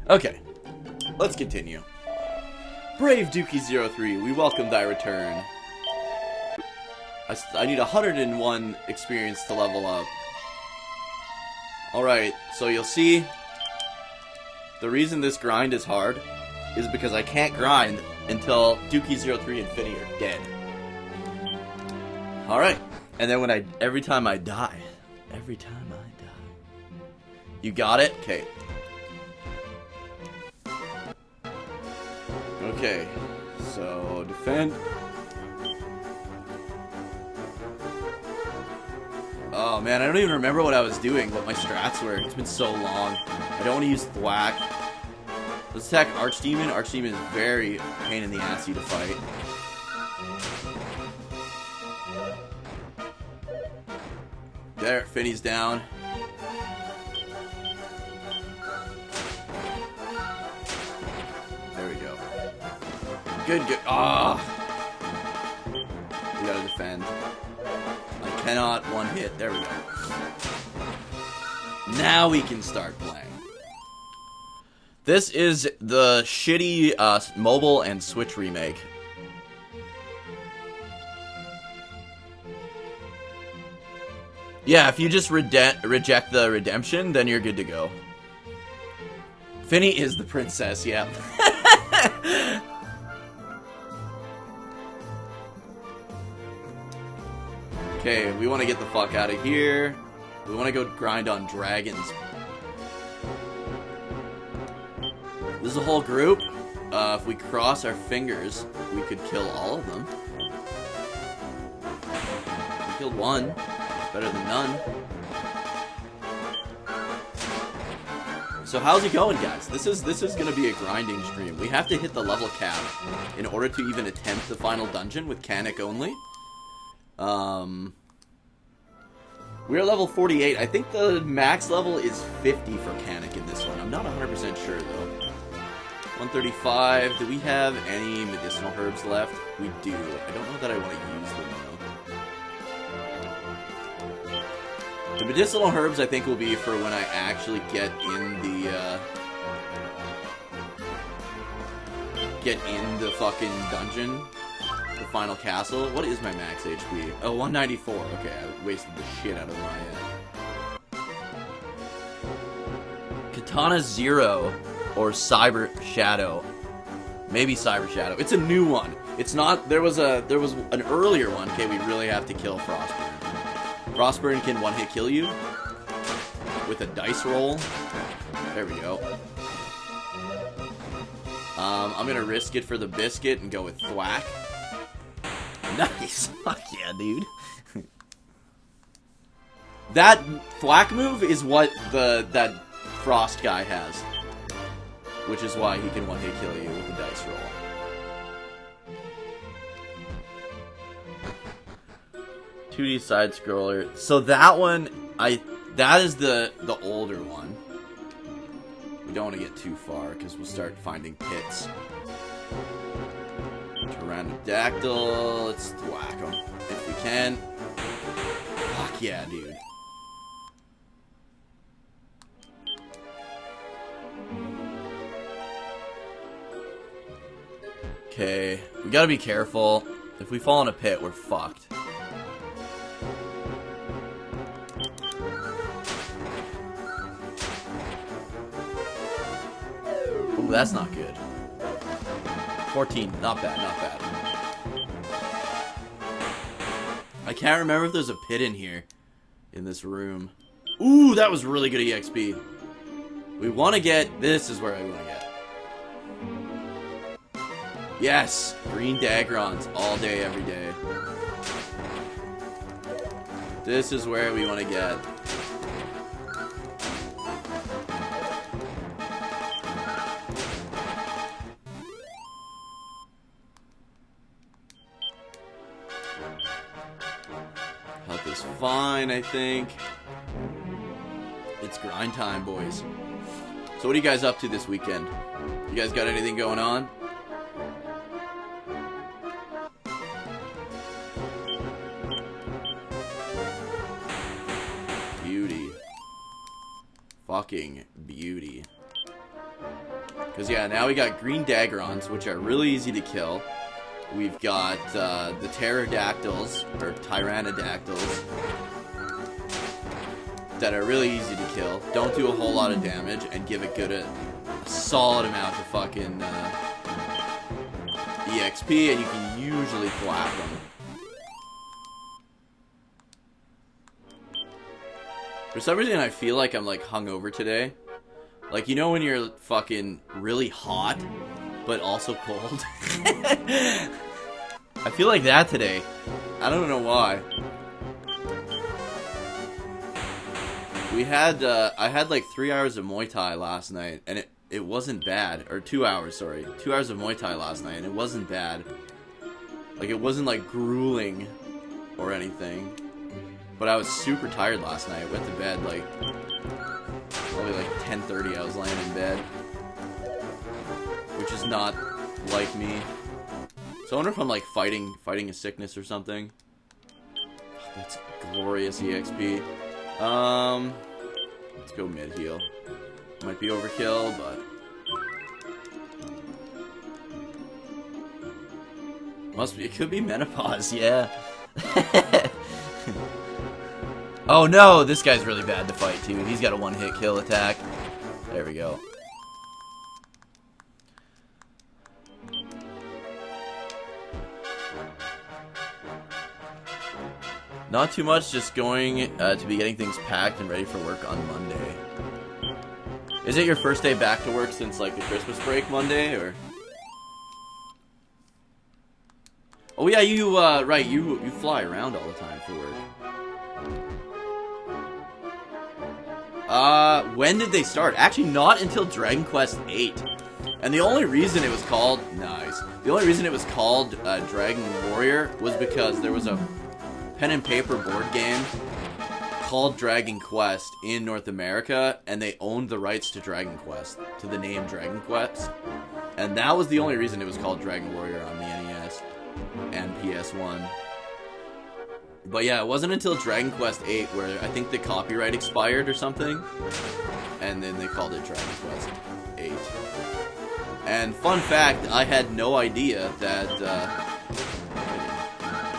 Okay, let's continue. Brave Dookie03, we welcome thy return. I need 101 experience to level up. Alright, so you'll see, the reason this grind is hard is because I can't grind until Dookie03 and Finny are dead. Alright, and then every time I die. You got it? Okay. Okay, so defend. Oh man, I don't even remember what I was doing, what my strats were. It's been so long. I don't want to use thwack. Let's attack Archdemon. Archdemon is very pain in the assy to fight. There, Finny's down. There we go. Good. Ah! We gotta defend. I cannot one hit. There we go. Now we can start playing. This is the shitty mobile and Switch remake. Yeah, if you just reject the redemption, then you're good to go. Finny is the princess, yeah. Okay, we want to get the fuck out of here. We want to go grind on dragons. This is a whole group. If we cross our fingers, we could kill all of them. We killed one. Better than none. So how's it going, guys? This is gonna be a grinding stream. We have to hit the level cap in order to even attempt the final dungeon with Cannock only. We're level 48. I think the max level is 50 for Cannock in this one. I'm not 100% sure though. 135. Do we have any medicinal herbs left? We do. I don't know that I want to use them though. The medicinal herbs, I think, will be for when I actually get in the fucking dungeon, the final castle. What is my max HP? Oh, 194. Okay, I wasted the shit out of my Katana Zero or Cyber Shadow. Maybe Cyber Shadow. It's a new one. It's not. There was an earlier one. Okay, we really have to kill Frostburn. Frostburn can one-hit kill you with a dice roll. There we go. I'm gonna risk it for the biscuit and go with thwack. Nice. Fuck yeah, dude. That thwack move is what that frost guy has, which is why he can one-hit kill you with the dice roll. 2D side scroller. So that one, that is the older one. We don't want to get too far because we'll start finding pits. Pteranodactyl. Let's thwack them if we can. Fuck yeah, dude. Okay, we gotta be careful. If we fall in a pit, we're fucked. Ooh, that's not good. 14, not bad, not bad. I can't remember if there's a pit in here, in this room. Ooh, that was really good EXP. We want to get, this is where I want to get. Yes, green Dagrons all day, every day. This is where we want to get. Health is fine, I think. It's grind time, boys. So what are you guys up to this weekend? You guys got anything going on? Beauty. Fucking beauty. Because, yeah, now we got green Dagrons, which are really easy to kill. We've got the pterodactyls, or tyrannodactyls, that are really easy to kill. Don't do a whole lot of damage, and give a solid amount of fucking EXP, and you can usually flap them. For some reason, I feel like I'm, like, hungover today. Like, you know when you're fucking really hot, but also cold? I feel like that today. I don't know why. We had, I had like 3 hours of Muay Thai last night, and it wasn't bad. Or 2 hours, sorry. 2 hours of Muay Thai last night, and it wasn't bad. Like, it wasn't like grueling or anything. But I was super tired last night. I went to bed like, probably like 10:30 I was laying in bed. Which is not like me. So I wonder if I'm like fighting a sickness or something. That's glorious EXP. Let's go mid heal. Might be overkill, but must be. It could be menopause. Yeah. Oh no, this guy's really bad to fight too. He's got a one-hit kill attack. There we go. Not too much, just going to be getting things packed and ready for work on Monday. Is it your first day back to work since like the Christmas break Monday, or? Oh yeah, you right, you fly around all the time for work. When did they start? Actually, not until Dragon Quest VIII. And the only reason it was called The only reason it was called Dragon Warrior was because there was a pen and paper board game called Dragon Quest in North America, and they owned the rights to Dragon Quest, to the name Dragon Quest. And that was the only reason it was called Dragon Warrior on the NES and PS1. But yeah, it wasn't until Dragon Quest VIII where I think the copyright expired or something, and then they called it Dragon Quest VIII. And fun fact, I had no idea that, I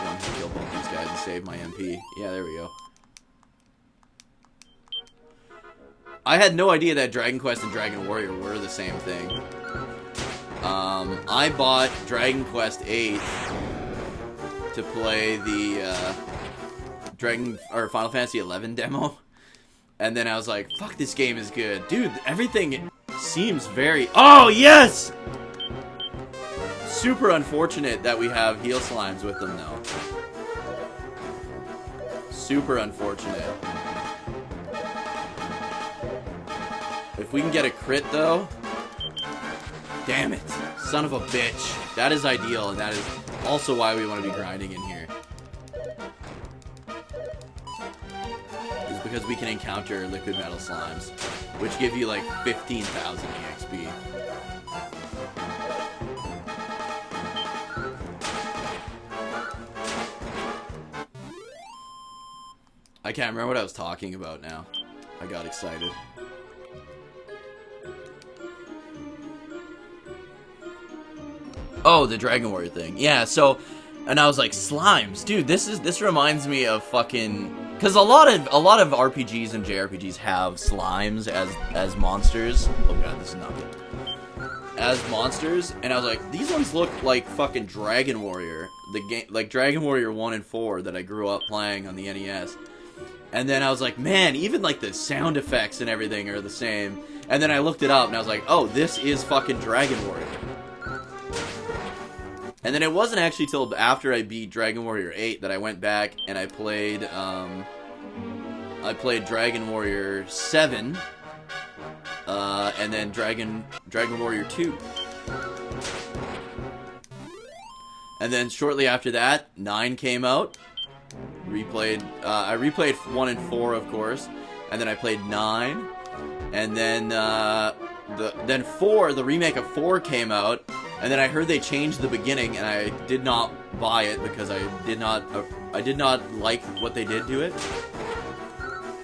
want to kill both these guys and save my MP. Yeah, there we go. I had no idea that Dragon Quest and Dragon Warrior were the same thing. I bought Dragon Quest VIII to play the, Final Fantasy XI demo, and then I was like, fuck, this game is good. Dude, everything seems very... Oh, yes! Super unfortunate that we have heal slimes with them, though. Super unfortunate. If we can get a crit, though... Damn it. Son of a bitch. That is ideal, and that is also why we want to be grinding in here. Because we can encounter liquid metal slimes, which give you like 15,000 EXP. I can't remember what I was talking about now. I got excited. Oh, the Dragon Warrior thing. Yeah, so, and I was like, slimes, dude. This reminds me of fucking. Because a lot of RPGs and JRPGs have slimes as monsters. Oh god, this is not good. As monsters, and I was like, these ones look like fucking Dragon Warrior, the game, like Dragon Warrior 1 and 4 that I grew up playing on the NES. And then I was like, man, even like the sound effects and everything are the same. And then I looked it up, and I was like, oh, this is fucking Dragon Warrior. And then it wasn't actually till after I beat Dragon Warrior 8 that I went back and I played Dragon Warrior 7, and then Dragon Warrior 2. And then shortly after that, 9 came out. I replayed 1 and 4, of course, and then I played 9, and then then 4, the remake of 4 came out. And then I heard they changed the beginning, and I did not buy it because I did not like what they did to it.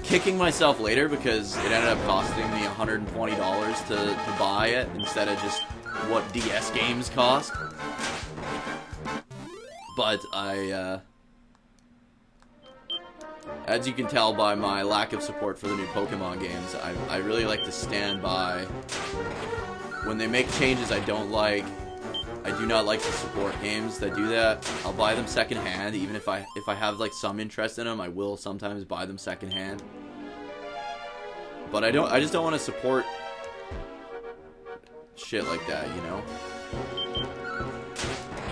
kicking myself later because it ended up costing me $120 to buy it instead of just what DS games cost. But as you can tell by my lack of support for the new Pokemon games, I really like to stand by. When they make changes I don't like, I do not like to support games that do that. I'll buy them secondhand, even if I have like some interest in them, I will sometimes buy them secondhand. But I just don't want to support shit like that, you know?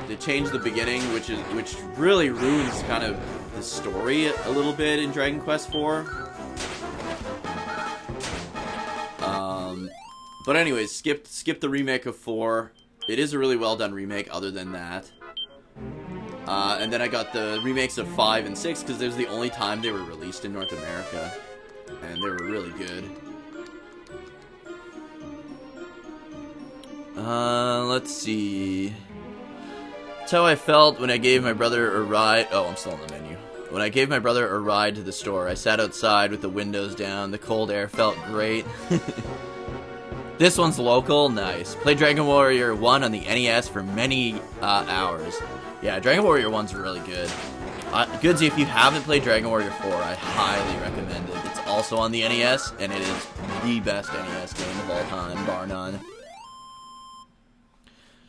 They changed the beginning, which really ruins kind of the story a little bit in Dragon Quest IV. But anyways, skip the remake of 4. It is a really well done remake other than that. And then I got the remakes of 5 and 6 because there's the only time they were released in North America. And they were really good. Let's see. That's how I felt when I gave my brother a ride. Oh, I'm still on the menu. When I gave my brother a ride to the store, I sat outside with the windows down. The cold air felt great. This one's local. Nice. Played Dragon Warrior 1 on the NES for many hours. Yeah, Dragon Warrior 1's really good. Goodsy, if you haven't played Dragon Warrior 4, I highly recommend it. It's also on the NES, and it is the best NES game of all time, bar none.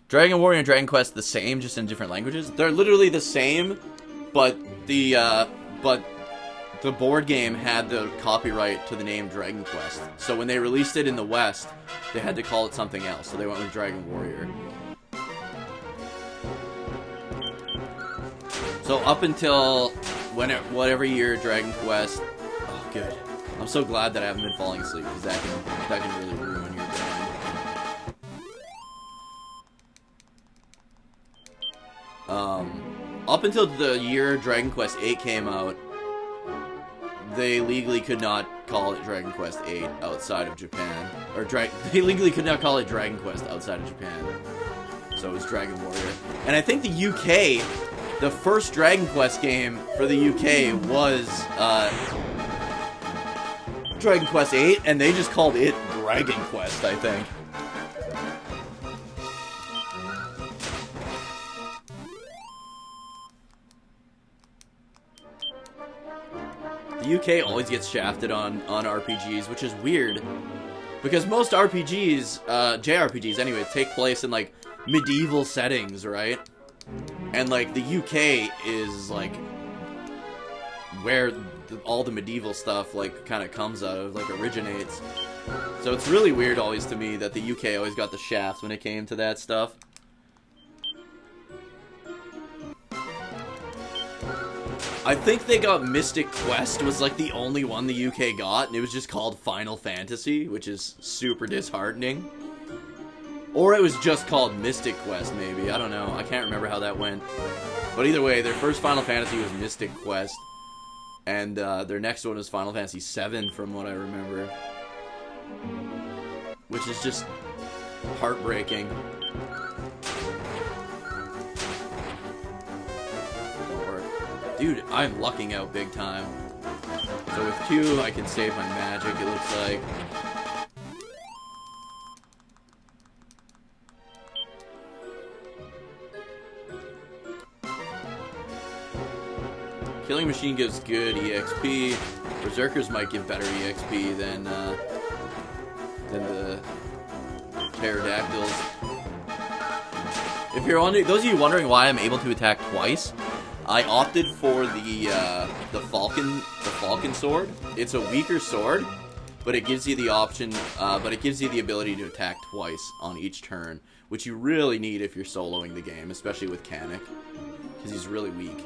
Dragon Warrior and Dragon Quest the same, just in different languages. They're literally the same, but the board game had the copyright to the name Dragon Quest. So when they released it in the West, they had to call it something else. So they went with Dragon Warrior. So up until whatever year Dragon Quest, oh good. I'm so glad that I haven't been falling asleep because that can really ruin your brain. Up until the year Dragon Quest VIII came out, they legally could not call it Dragon Quest VIII outside of Japan. They legally could not call it Dragon Quest outside of Japan. So it was Dragon Warrior. And I think the UK, the first Dragon Quest game for the UK was Dragon Quest VIII, and they just called it Dragon Quest, I think. The UK always gets shafted on RPGs, which is weird. Because most RPGs, JRPGs anyway, take place in, like, medieval settings, right? And, like, the UK is, like, where all the medieval stuff, like, kind of comes out of, like, originates. So it's really weird always to me that the UK always got the shaft when it came to that stuff. I think they got Mystic Quest was like the only one the UK got, and it was just called Final Fantasy, which is super disheartening. Or it was just called Mystic Quest, maybe. I don't know. I can't remember how that went. But either way, their first Final Fantasy was Mystic Quest, and their next one was Final Fantasy VII, from what I remember. Which is just heartbreaking. Dude, I'm lucking out big time. So with 2, I can save my magic, it looks like. Killing Machine gives good EXP. Berserkers might give better EXP than the pterodactyls. If you're wondering, those of you wondering why I'm able to attack twice, I opted for the Falcon sword. It's a weaker sword, but it gives you the option, but it gives you the ability to attack twice on each turn, which you really need if you're soloing the game, especially with Cannock, because he's really weak.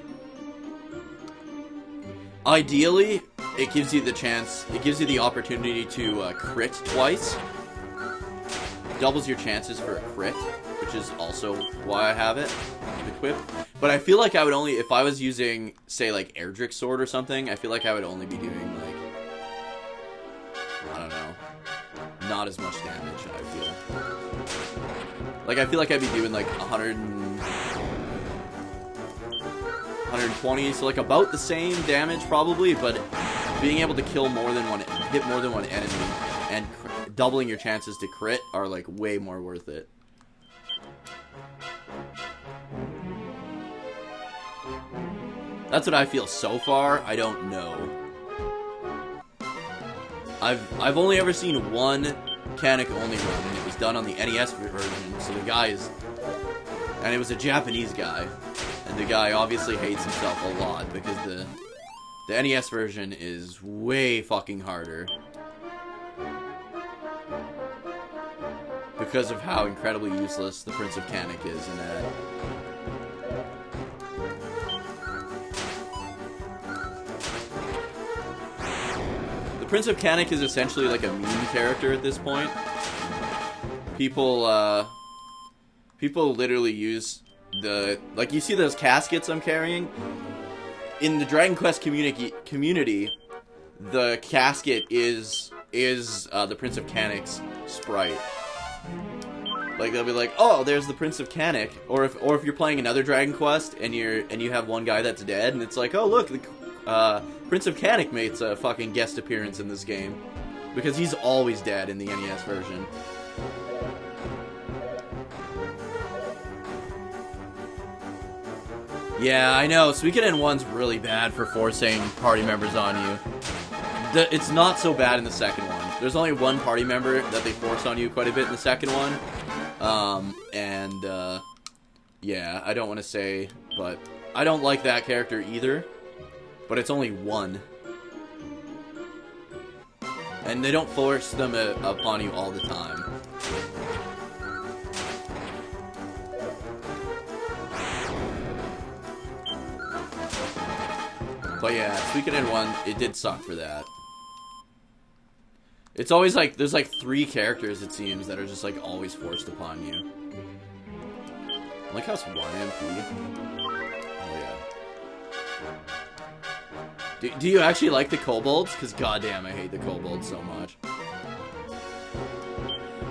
Ideally, it gives you the opportunity to crit twice. Doubles your chances for a crit, which is also why I have it equipped. But I feel like I would only, if I was using, say, like, Erdrick's sword or something, I feel like I would only be doing, like, I don't know, not as much damage, I feel. Like, I feel like I'd be doing, like, 120, so, like, about the same damage, probably, but being able to kill hit more than one enemy, and doubling your chances to crit are like way more worth it. That's what I feel so far. I don't know. I've only ever seen one Cannock only run, and it was done on the NES version. So the guy is, and it was a Japanese guy, and the guy obviously hates himself a lot because the NES version is way fucking harder because of how incredibly useless the Prince of Cannock is in that. The Prince of Cannock is essentially like a meme character at this point. People literally use like, you see those caskets I'm carrying? In the Dragon Quest community, the casket is the Prince of Cannock's sprite. Like, they'll be like, "Oh, there's the Prince of Cannock," or if you're playing another Dragon Quest and you have one guy that's dead, and it's like, "Oh, look, the Prince of Cannock makes a fucking guest appearance in this game," because he's always dead in the NES version. Yeah, I know. Suikoden 1's really bad for forcing party members on you. It's not so bad in the second one. There's only one party member that they force on you quite a bit in the second one. Yeah, I don't want to say, but I don't like that character either. But it's only one. And they don't force them upon you all the time. But yeah, Suikoden 1, it did suck for that. It's always like, there's like 3 characters, it seems, that are just like always forced upon you. I like how it's 1 MP. Oh yeah. Do you actually like the kobolds? Because goddamn, I hate the kobolds so much.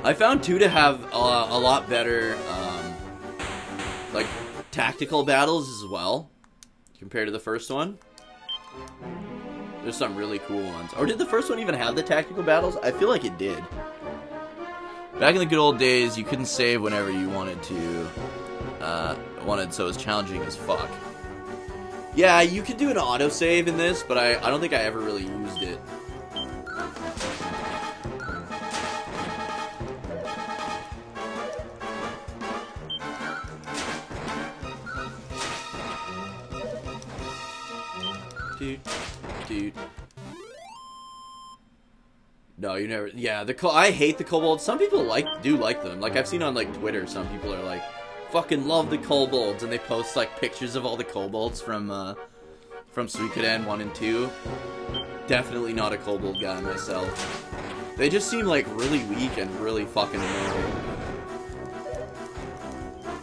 I found 2 to have a lot better, like, tactical battles as well, compared to the first one. There's some really cool ones. Or did the first one even have the tactical battles? I feel like it did. Back in the good old days, you couldn't save whenever you wanted to. So it was challenging as fuck. Yeah, you could do an autosave in this, but I don't think I ever really used it. Dude. No, you never. Yeah, I hate the kobolds. Some people do like them. Like, I've seen on like Twitter, some people are like, fucking love the kobolds, and they post like pictures of all the kobolds from Suikoden 1 and 2. Definitely not a kobold guy myself. They just seem like really weak and really fucking annoying.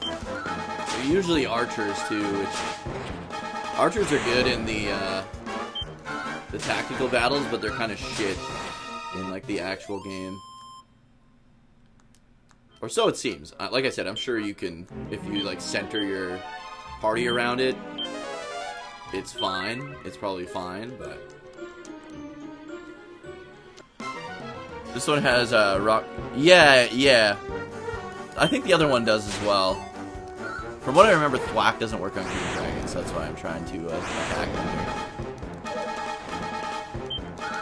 They're usually archers too, which archers are good in the tactical battles, but they're kind of shit in like the actual game. Or so it seems. Like I said, I'm sure you can, if you like center your party around it, it's fine. It's probably fine, but this one has rock. Yeah. I think the other one does as well. From what I remember, thwack doesn't work on green dragons, so that's why I'm trying to attack them here.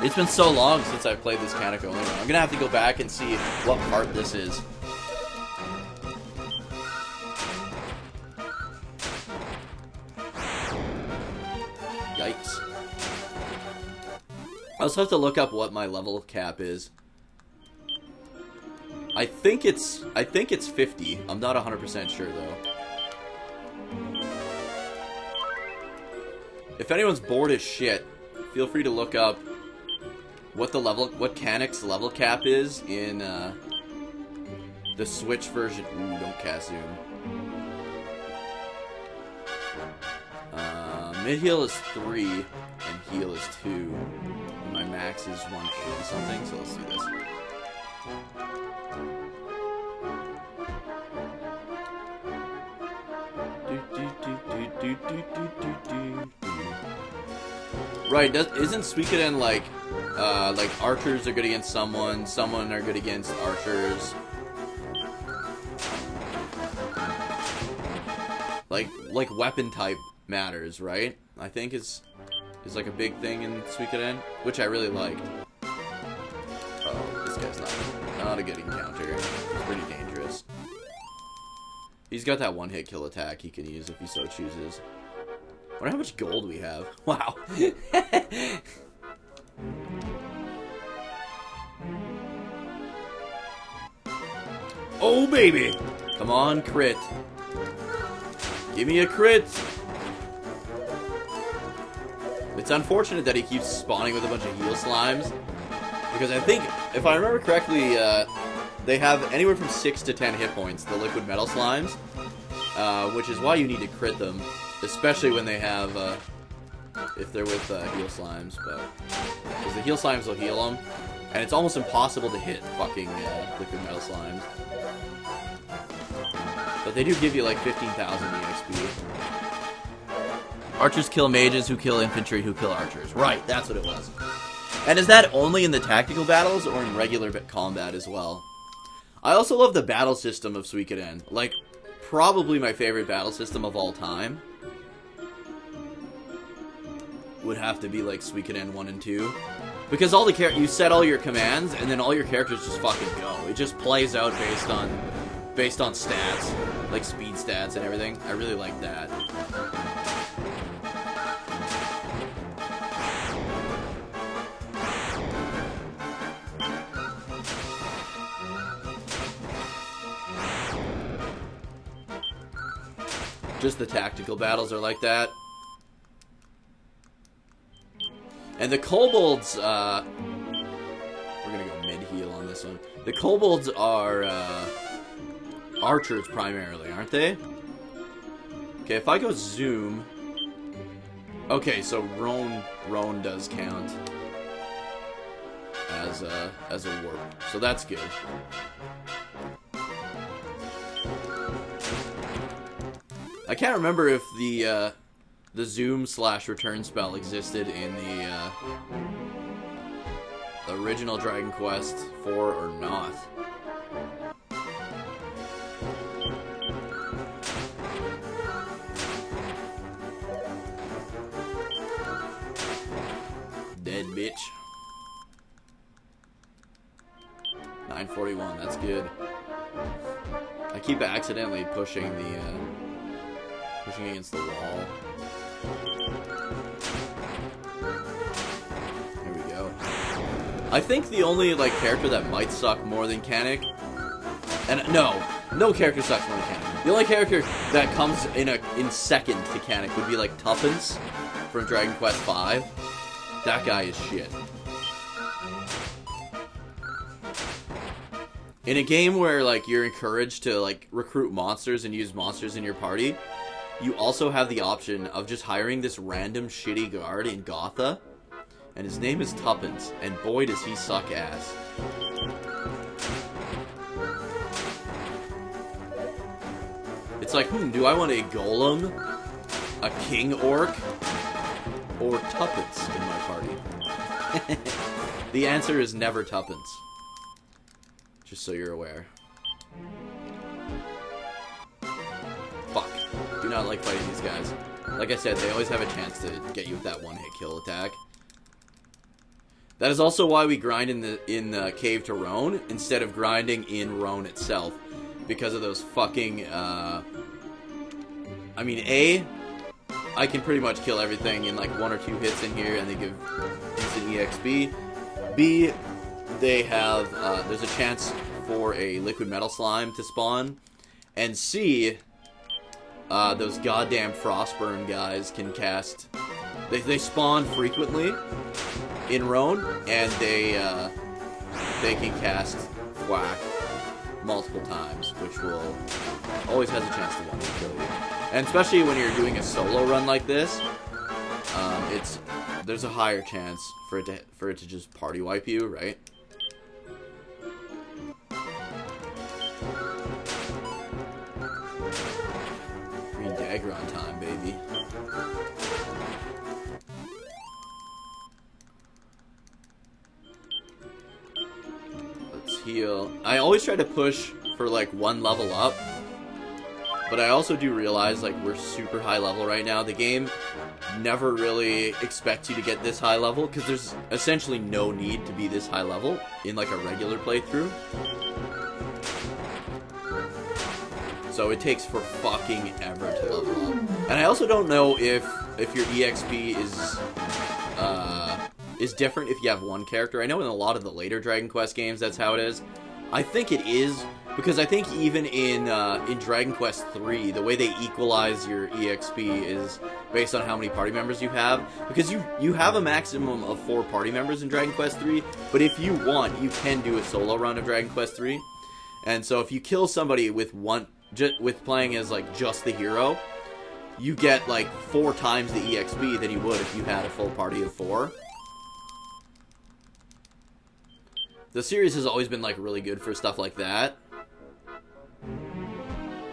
It's been so long since I've played this Cannock only run. I'm gonna have to go back and see what part this is. Yikes. I also have to look up what my level cap is. I think it's 50. I'm not 100% sure though. If anyone's bored as shit, feel free to look up what Cannock's level cap is in the Switch version. Ooh, don't cast zoom. Mid heal is 3 and heal is 2. And my max is 180 something, so let's do this. Right, isn't Suikoden like archers are good against someone, someone are good against archers? Like weapon type matters, right? I think is like a big thing in Suikoden, which I really liked. Oh, this guy's not a good encounter. He's pretty dangerous. He's got that one-hit kill attack he can use if he so chooses. I wonder how much gold we have. Wow. Oh, baby. Come on, crit. Give me a crit. It's unfortunate that he keeps spawning with a bunch of heal slimes. Because I think, if I remember correctly, they have anywhere from 6 to 10 hit points, the liquid metal slimes. Which is why you need to crit them. Especially when they have, if they're with heal slimes. Because the heal slimes will heal them. And it's almost impossible to hit fucking liquid metal slimes. But they do give you like 15,000 EXP. Archers kill mages who kill infantry who kill archers. Right, that's what it was. And is that only in the tactical battles or in regular combat as well? I also love the battle system of Suikoden. Like, probably my favorite battle system of all time would have to be like Suikoden 1 and 2. Because all the you set all your commands and then all your characters just fucking go. It just plays out based on stats, like speed stats and everything. I really like that. Just the tactical battles are like that. And the kobolds, we're gonna go mid-heal on this one. The kobolds are, archers primarily, aren't they? Okay, if I go zoom... Okay, so Roan does count as a warp. So that's good. I can't remember if the zoom/return spell existed in the original Dragon Quest IV or not. Dead bitch. 941, that's good. I keep accidentally pushing against the wall. Here we go. I think the only like character that might suck more than Cannock, and no character sucks more than Cannock. The only character that comes in second to Cannock would be like Tuppence from Dragon Quest V. That guy is shit. In a game where like you're encouraged to like recruit monsters and use monsters in your party, you also have the option of just hiring this random shitty guard in Gotha, and his name is Tuppence, and boy does he suck ass. It's like, do I want a golem, a king orc, or Tuppence in my party? The answer is never Tuppence. Just so you're aware. Fuck. Do not like fighting these guys. Like I said, they always have a chance to get you with that one-hit kill attack. That is also why we grind in the cave to Roan instead of grinding in Roan itself. Because of those fucking, I mean, I can pretty much kill everything in like 1 or 2 hits in here and they give instant EXP. B, they have, there's a chance for a liquid metal slime to spawn. And C, those goddamn Frostburn guys can cast, they spawn frequently in Roan, and they can cast Thwack multiple times, which will always has a chance to one-hit kill you. And especially when you're doing a solo run like this, there's a higher chance for it to just party wipe you, right? Green dagger on time, baby. mid-heal. I always try to push for, like, one level up. But I also do realize, like, we're super high level right now. The game never really expects you to get this high level, because there's essentially no need to be this high level in, like, a regular playthrough. So it takes for fucking ever to level up. And I also don't know if your EXP is different if you have one character. I know in a lot of the later Dragon Quest games that's how it is. I think it is, because I think even in Dragon Quest 3, the way they equalize your EXP is based on how many party members you have. Because you have a maximum of 4 party members in Dragon Quest 3, but if you want, you can do a solo run of Dragon Quest 3. And so if you kill somebody with playing as, like, just the hero, you get, like, 4 times the EXP than you would if you had a full party of 4. The series has always been, like, really good for stuff like that.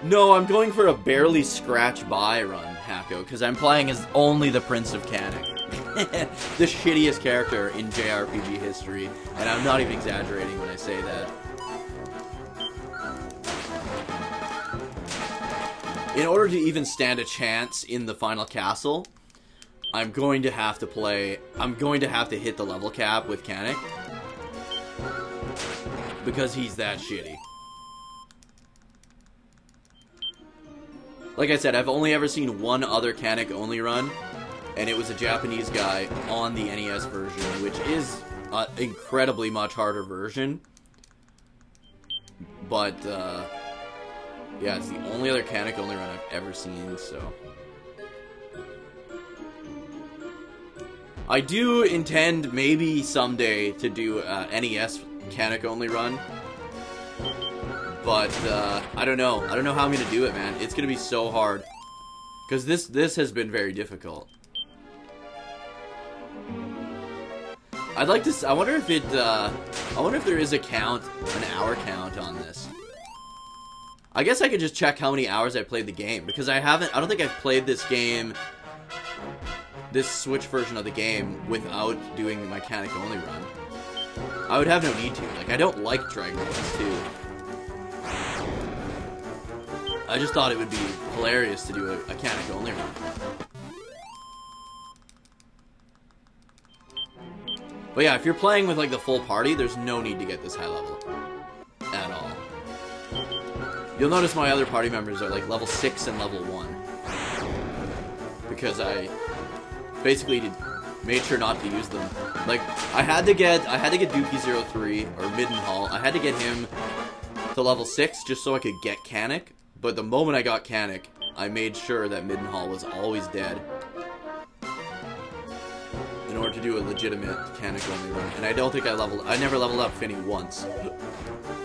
No, I'm going for a barely scratch by run, Hako, because I'm playing as only the Prince of Cannock. The shittiest character in JRPG history, and I'm not even exaggerating when I say that. In order to even stand a chance in the final castle, I'm going to have to hit the level cap with Cannock. Because he's that shitty. Like I said, I've only ever seen one other Cannock only run, and it was a Japanese guy on the NES version, which is an incredibly much harder version. But, yeah, it's the only other Cannock only run I've ever seen, so... I do intend maybe someday to do NES Cannock only run, but I don't know. I don't know how I'm gonna do it, man. It's gonna be so hard, because this has been very difficult. I'd like to. I wonder if it. I wonder if there is an hour count on this. I guess I could just check how many hours I played the game, because I don't think I've played this game, this Switch version of the game, without doing my Cannock only run. I would have no need to. Like, I don't like Dragon Quest 2. I just thought it would be hilarious to do a Cannock only run. But yeah, if you're playing with, like, the full party, there's no need to get this high level. At all. You'll notice my other party members are, like, level 6 and level 1. Because I basically made sure not to use them. Like, I had to get Dookie03, or Middenhall. I had to get him to level 6 just so I could get Cannock. But the moment I got Cannock, I made sure that Middenhall was always dead, in order to do a legitimate Cannock only run. And I don't think I never leveled up Finny once,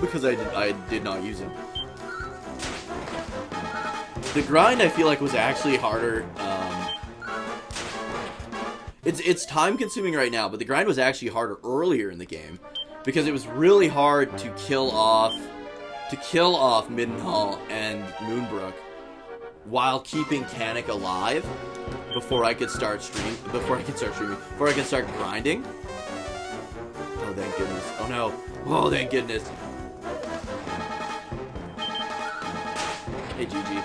because I did not use him. The grind, I feel like, was actually harder. It's time consuming right now, but the grind was actually harder earlier in the game, because it was really hard to kill off Middenhall and Moonbrook while keeping Cannock alive before I could start grinding. Oh, thank goodness. Oh no. Oh, thank goodness. Hey, GG.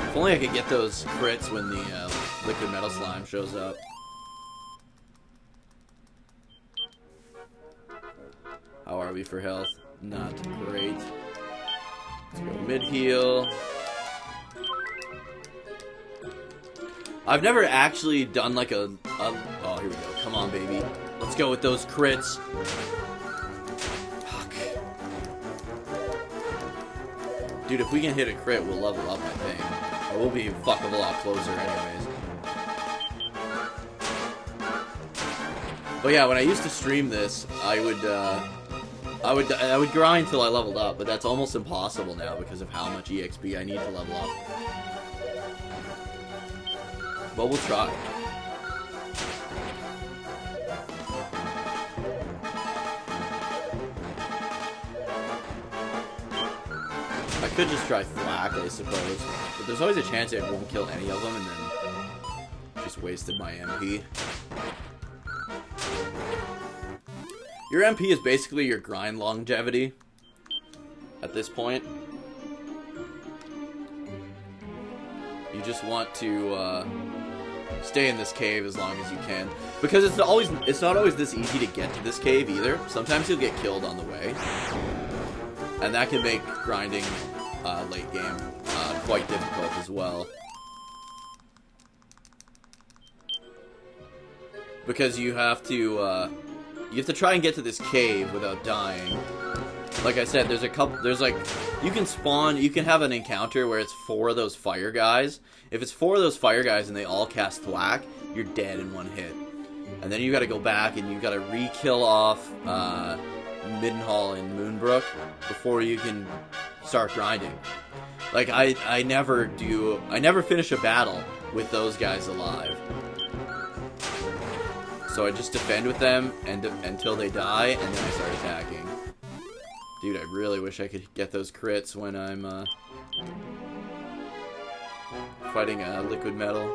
If only I could get those crits when the liquid metal slime shows up. How are we for health? Not great. Let's go mid-heal. I've never actually done like oh, here we go. Come on, baby. Let's go with those crits. Fuck. Dude, if we can hit a crit, we'll level up, I think. Or we'll be a fuck of a lot closer anyways. But yeah, when I used to stream this, I would grind till I leveled up, but that's almost impossible now because of how much EXP I need to level up. But we'll try. I could just try Thwack, I suppose, but there's always a chance I won't kill any of them and then just wasted my MP. Your MP is basically your grind longevity at this point. You just want to stay in this cave as long as you can, because it's not always this easy to get to this cave either. Sometimes you'll get killed on the way, and that can make grinding late game quite difficult as well. Because you have to try and get to this cave without dying. Like I said, there's like, you can have an encounter where it's 4 of those fire guys. If it's 4 of those fire guys and they all cast thwack, you're dead in 1 hit. And then you gotta go back and you gotta re-kill off Middenhall and Moonbrook before you can start grinding. Like, I never finish a battle with those guys alive. So I just defend with them until they die, and then I start attacking. Dude, I really wish I could get those crits when I'm fighting liquid metal.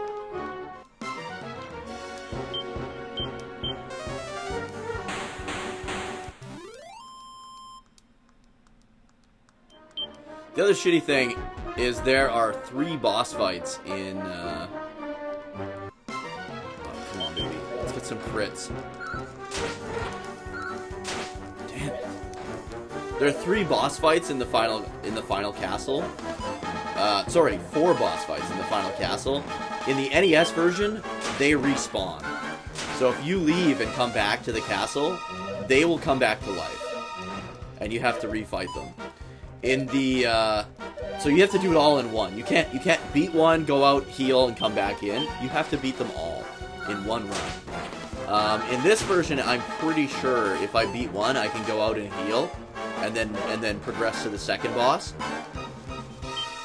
The other shitty thing is there are 3 boss fights in come on, baby. Let's get some crits. Damn it. There are 3 boss fights in the final castle. Sorry, 4 boss fights in the final castle. In the NES version, they respawn. So if you leave and come back to the castle, they will come back to life, and you have to refight them. In the so you have to do it all in one. You can't beat one, go out, heal, and come back in. You have to beat them all in one run. In this version, I'm pretty sure if I beat one, I can go out and heal, and then progress to the second boss.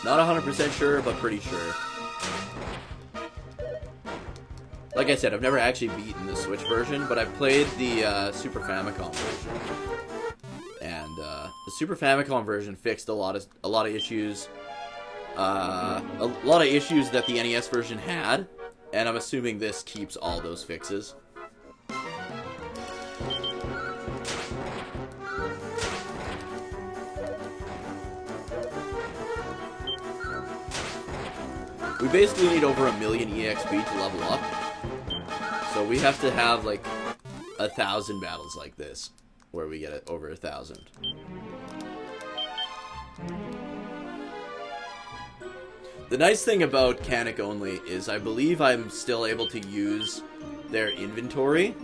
Not 100% sure, but pretty sure. Like I said, I've never actually beaten the Switch version, but I've played the Super Famicom version. And the Super Famicom version fixed a lot of issues. A lot of issues that the NES version had, and I'm assuming this keeps all those fixes. We basically need over 1 million EXP to level up. So we have to have like 1,000 battles like this, where we get it over 1,000. The nice thing about Cannock only is I believe I'm still able to use their inventory.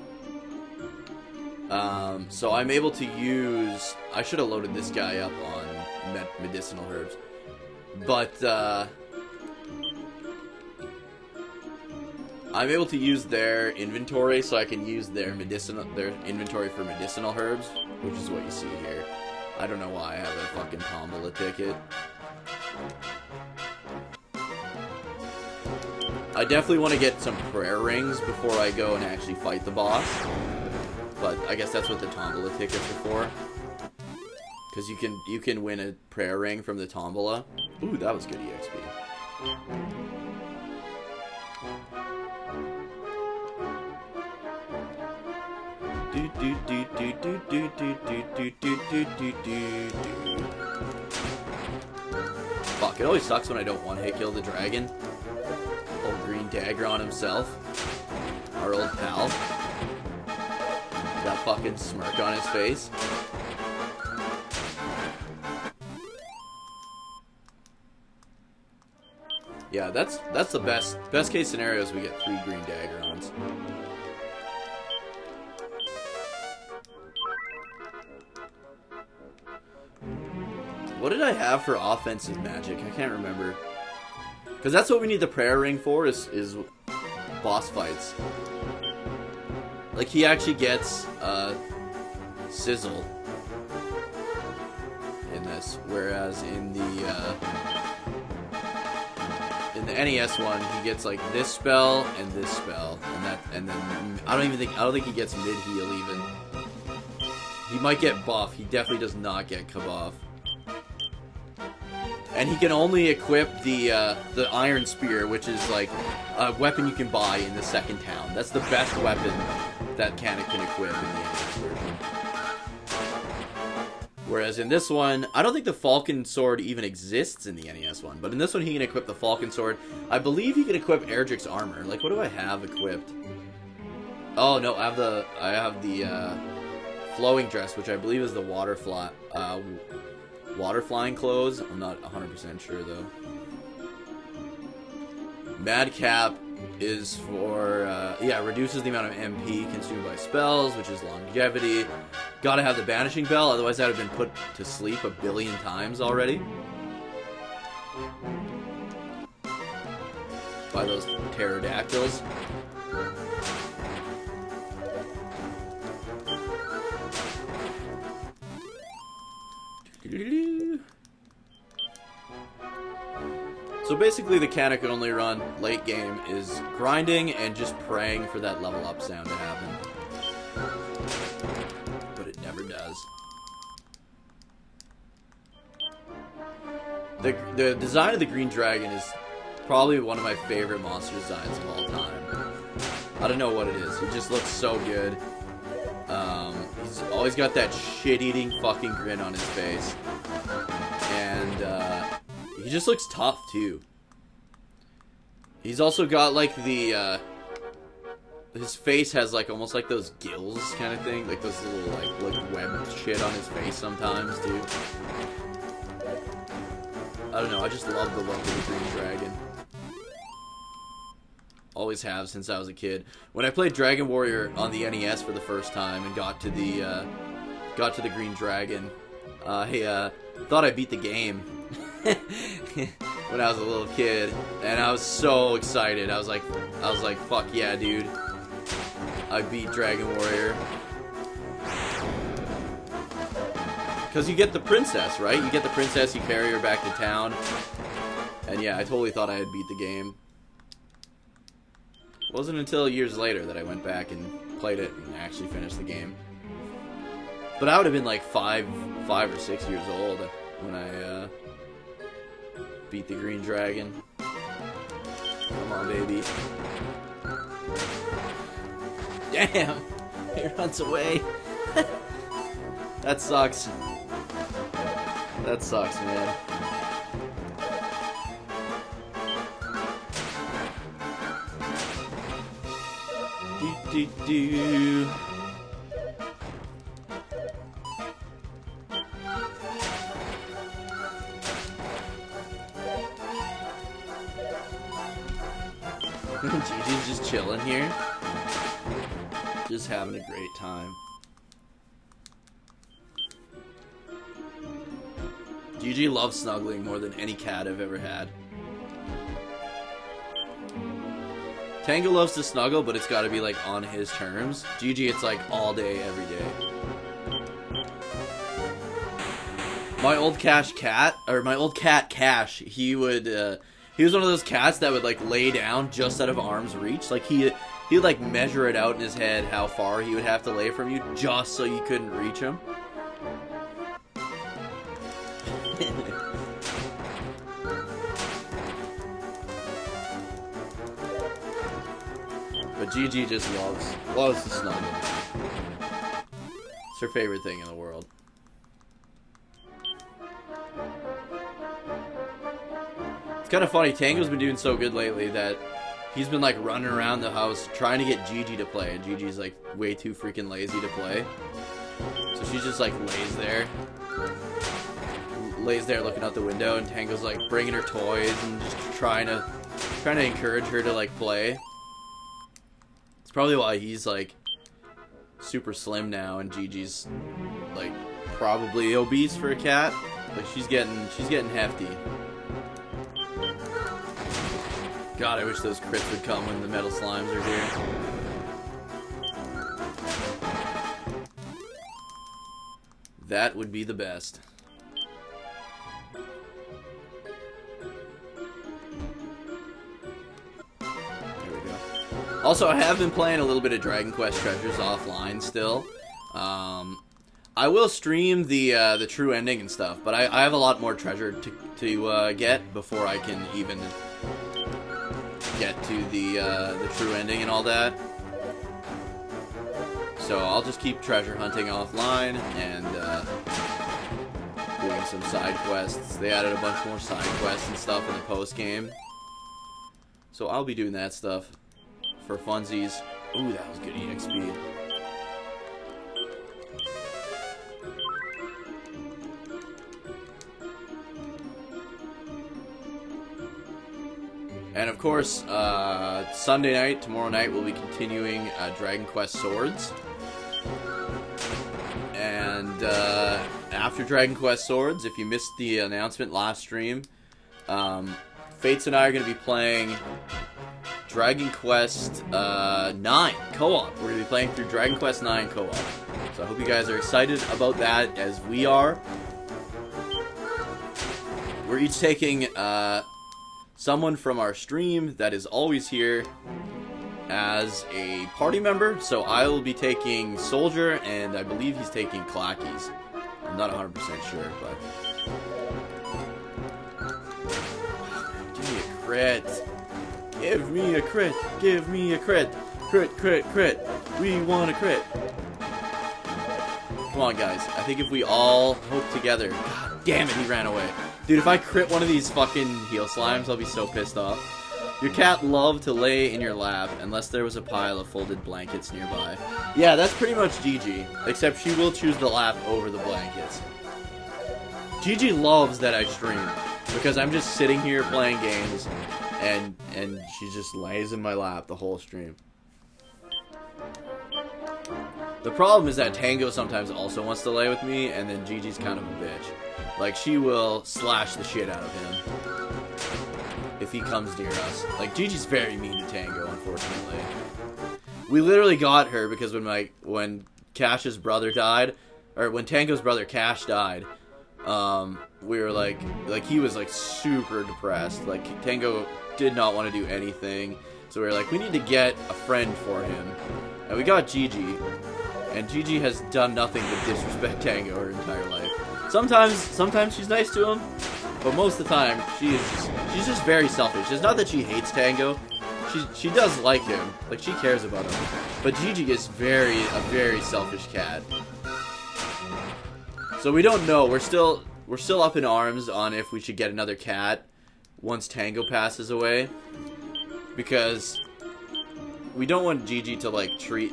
So I'm able to use... I should have loaded this guy up on medicinal herbs. But, I'm able to use their inventory, so I can use their inventory for medicinal herbs, which is what you see here. I don't know why I have a fucking tombola ticket. I definitely want to get some prayer rings before I go and actually fight the boss. But I guess that's what the tombola tickets are for. Because you can win a prayer ring from the tombola. Ooh, that was good EXP. Fuck, it always sucks when I don't one-hit kill the dragon. Old green dagger on himself. Our old pal. That fucking smirk on his face. Yeah, that's the best case scenario is we get 3 green dagger ons. What did I have for offensive magic? I can't remember. Because that's what we need the prayer ring for, is boss fights. Like, he actually gets sizzle in this, whereas in the NES one, he gets like this spell and this spell, and then I don't think he gets mid heal even. He might get buff. He definitely does not get kabuff. And he can only equip the Iron Spear, which is like a weapon you can buy in the second town. That's the best weapon that Cannock can equip in the NES version. Whereas in this one, I don't think the Falcon Sword even exists in the NES one. But in this one, he can equip the Falcon Sword. I believe he can equip Erdrick's armor. Like, what do I have equipped? Oh, no, I have the flowing dress, which I believe is the water flying clothes. I'm not 100% sure, though. Madcap is for, yeah, reduces the amount of MP consumed by spells, which is longevity. Gotta have the Banishing Bell, otherwise that would have been put to sleep a billion times already. By those pterodactyls. So basically the Cannock only run late game is grinding and just praying for that level up sound to happen. But it never does. The design of the Green Dragon is probably one of my favorite monster designs of all time. I don't know what it is. It just looks so good. He's always got that shit-eating fucking grin on his face. And, he just looks tough, too. He's also got, like, the, his face has, like, almost like those gills kind of thing. Like, those little, like web shit on his face sometimes, too. I don't know, I just love the look of the Green Dragon. Always have since I was a kid. When I played Dragon Warrior on the NES for the first time and got to the Green Dragon, I thought I beat the game when I was a little kid, and I was so excited. I was like, fuck yeah, dude! I beat Dragon Warrior. Because you get the princess, right? You get the princess, you carry her back to town, and yeah, I totally thought I had beat the game. It wasn't until years later that I went back and played it and actually finished the game. But I would have been like 5 or 6 years old when I beat the Green Dragon. Come on, baby. Damn! He runs away. That sucks. That sucks, man. Do. Gigi's just chilling here. Just having a great time. Gigi loves snuggling more than any cat I've ever had. Tango loves to snuggle, but it's gotta be like on his terms. Gigi, it's like all day, every day. My old cat Cash, he was one of those cats that would like lay down just out of arm's reach. Like he'd like measure it out in his head how far he would have to lay from you just so you couldn't reach him. But Gigi just loves to snuggle. It's her favorite thing in the world. It's kind of funny, Tango's been doing so good lately that he's been like running around the house trying to get Gigi to play, and Gigi's like way too freaking lazy to play. So she just like lays there looking out the window, and Tango's like bringing her toys and just trying to encourage her to like play. It's probably why he's like super slim now, and Gigi's like probably obese for a cat. Like she's getting hefty. God, I wish those crits would come when the metal slimes are here. That would be the best. There we go. Also, I have been playing a little bit of Dragon Quest Treasures offline still. I will stream the true ending and stuff, but I have a lot more treasure to get before I can even get to the true ending and all that. So I'll just keep treasure hunting offline, and doing some side quests. They added a bunch more side quests and stuff in the post game. So I'll be doing that stuff for funsies. Ooh, that was good EXP. And of course, Sunday night, tomorrow night, we'll be continuing Dragon Quest Swords. And after Dragon Quest Swords, if you missed the announcement last stream, Fates and I are going to be playing Dragon Quest 9 co-op. We're going to be playing through Dragon Quest 9 co-op. So I hope you guys are excited about that as we are. We're each taking someone from our stream that is always here as a party member. So I will be taking Soldier, and I believe he's taking Clackies. I'm not 100% sure, but... Give me a crit. Give me a crit. Give me a crit. Crit, crit, crit. We want a crit. Come on, guys. I think if we all hope together... God damn it, he ran away. Dude, if I crit one of these fucking heel slimes, I'll be so pissed off. Your cat loved to lay in your lap unless there was a pile of folded blankets nearby. Yeah, that's pretty much Gigi, except she will choose the lap over the blankets. Gigi loves that I stream because I'm just sitting here playing games and she just lays in my lap the whole stream. The problem is that Tango sometimes also wants to lay with me, and then Gigi's kind of a bitch. Like, she will slash the shit out of him if he comes near us. Like, Gigi's very mean to Tango, unfortunately. We literally got her because when Cash's brother died, or when Tango's brother Cash died, we were like he was like super depressed. Like, Tango did not want to do anything, so we were like, we need to get a friend for him, and we got Gigi. And Gigi has done nothing but disrespect Tango her entire life. Sometimes she's nice to him, but most of the time she's just very selfish. It's not that she hates Tango. She does like him. Like, she cares about him. But Gigi is a very selfish cat. So we don't know. We're still up in arms on if we should get another cat once Tango passes away, because we don't want Gigi to like we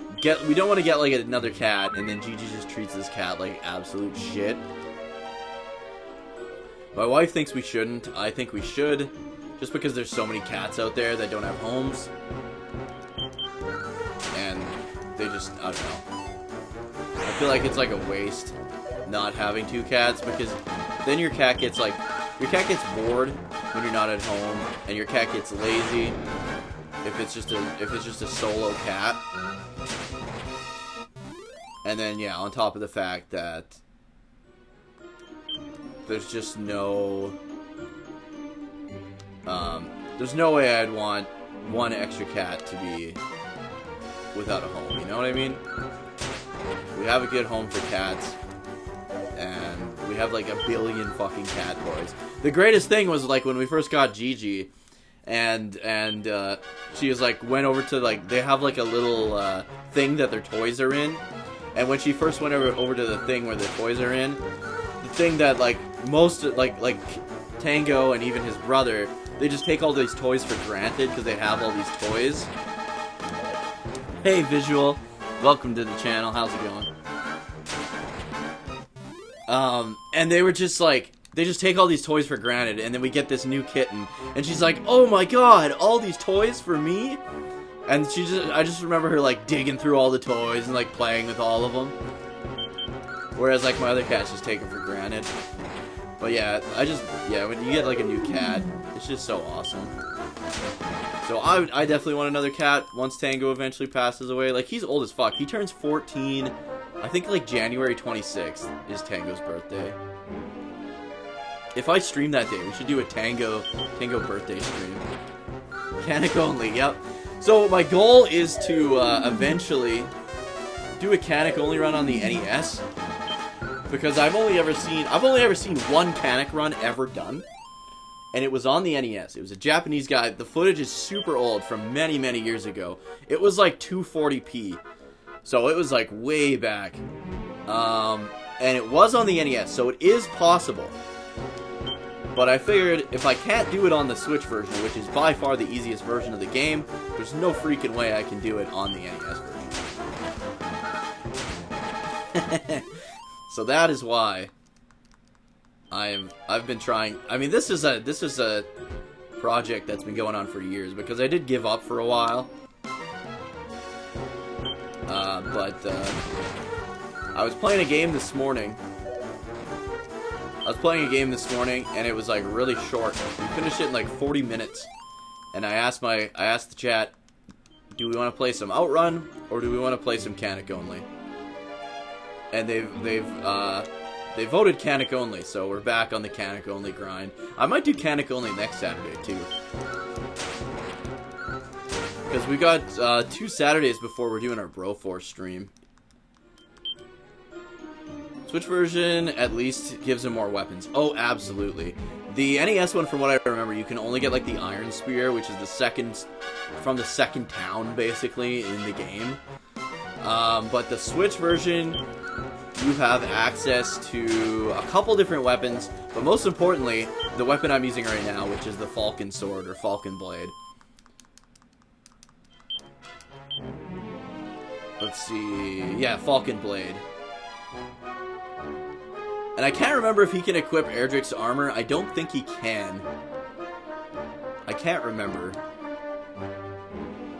don't want to get like another cat and then Gigi just treats this cat like absolute shit. My wife thinks we shouldn't. I think we should, just because there's so many cats out there that don't have homes, and they just, I don't know. I feel like it's like a waste not having two cats, because then your cat gets bored when you're not at home, and your cat gets lazy if it's just a solo cat. And then, yeah, on top of the fact that there's just no way I'd want one extra cat to be without a home, you know what I mean? We have a good home for cats, and we have like a billion fucking cat toys. The greatest thing was like when we first got Gigi, and she was like, went over to like, they have like a little thing that their toys are in, and when she first went over to the thing where the toys are in, the thing that like most like Tango and even his brother, they just take all these toys for granted because they have all these toys. Hey Visual, welcome to the channel, how's it going? And they were just like, they just take all these toys for granted, and then we get this new kitten, and she's like, oh my god, all these toys for me? And I just remember her like digging through all the toys and like playing with all of them. Whereas like my other cats just take them for granted. But yeah, when you get like a new cat, it's just so awesome. So I definitely want another cat once Tango eventually passes away. Like, he's old as fuck. He turns 14, I think like January 26th is Tango's birthday. If I stream that day, we should do a Tango birthday stream. Cannock only, yep. So my goal is to eventually do a Cannock only run on the NES, because I've only ever seen one Cannock run ever done, and it was on the NES. It was a Japanese guy. The footage is super old, from many, many years ago. It was like 240p, so it was like way back. And it was on the NES, so it is possible. But I figured if I can't do it on the Switch version, which is by far the easiest version of the game, there's no freaking way I can do it on the NES version. So that is why I've been trying. I mean, this is a project that's been going on for years, because I did give up for a while. But I was playing a game this morning. And it was like really short. We finished it in like 40 minutes. And I asked the chat, do we want to play some Outrun or do we want to play some Cannock only? And they voted Cannock only, so we're back on the Cannock only grind. I might do Cannock only next Saturday too. Because we got 2 Saturdays before we're doing our Broforce stream. Switch version at least gives him more weapons. Oh, absolutely. The NES one, from what I remember, you can only get like the Iron Spear, which is the second from the second town basically in the game. But the Switch version, you have access to a couple different weapons, but most importantly, the weapon I'm using right now, which is the Falcon Sword or Falcon Blade. Let's see. Yeah, Falcon Blade. And I can't remember if he can equip Erdrick's armor. I don't think he can. I can't remember.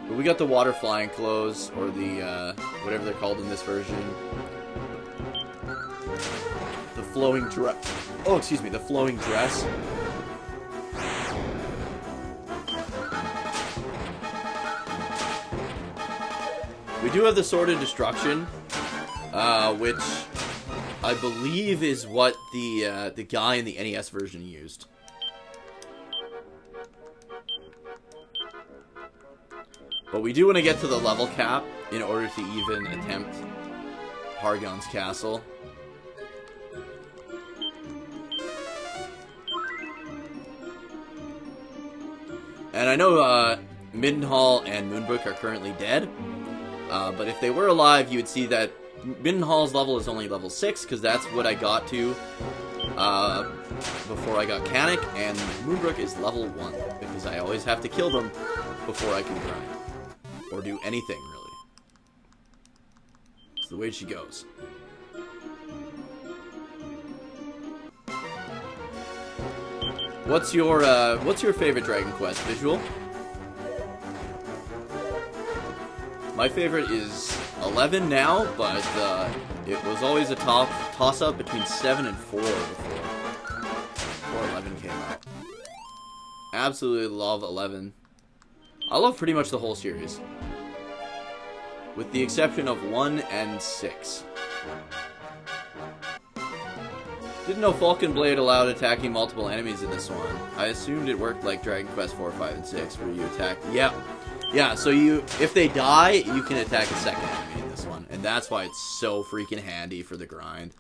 But we got the water flying clothes, or the, whatever they're called in this version. The flowing dress. Oh, excuse me, the flowing dress. We do have the Sword of Destruction, which I believe is what the guy in the NES version used. But we do want to get to the level cap in order to even attempt Hargon's Castle. And I know Middenhall and Moonbrook are currently dead. But if they were alive, you would see that Middenhall's level is only level 6, because that's what I got to before I got Cannock, and Moonbrook is level 1, because I always have to kill them before I can grind. Or do anything, really. It's the way she goes. What's your favorite Dragon Quest visual? My favorite is 11 now, but it was always a toss-up between 7 and 4 before 11 came out. Absolutely love 11. I love pretty much the whole series, with the exception of 1 and 6. Didn't know Falcon Blade allowed attacking multiple enemies in this one. I assumed it worked like Dragon Quest 4, 5, and 6, where you attack... Yeah, so if they die, you can attack a second enemy in this one. And that's why it's so freaking handy for the grind.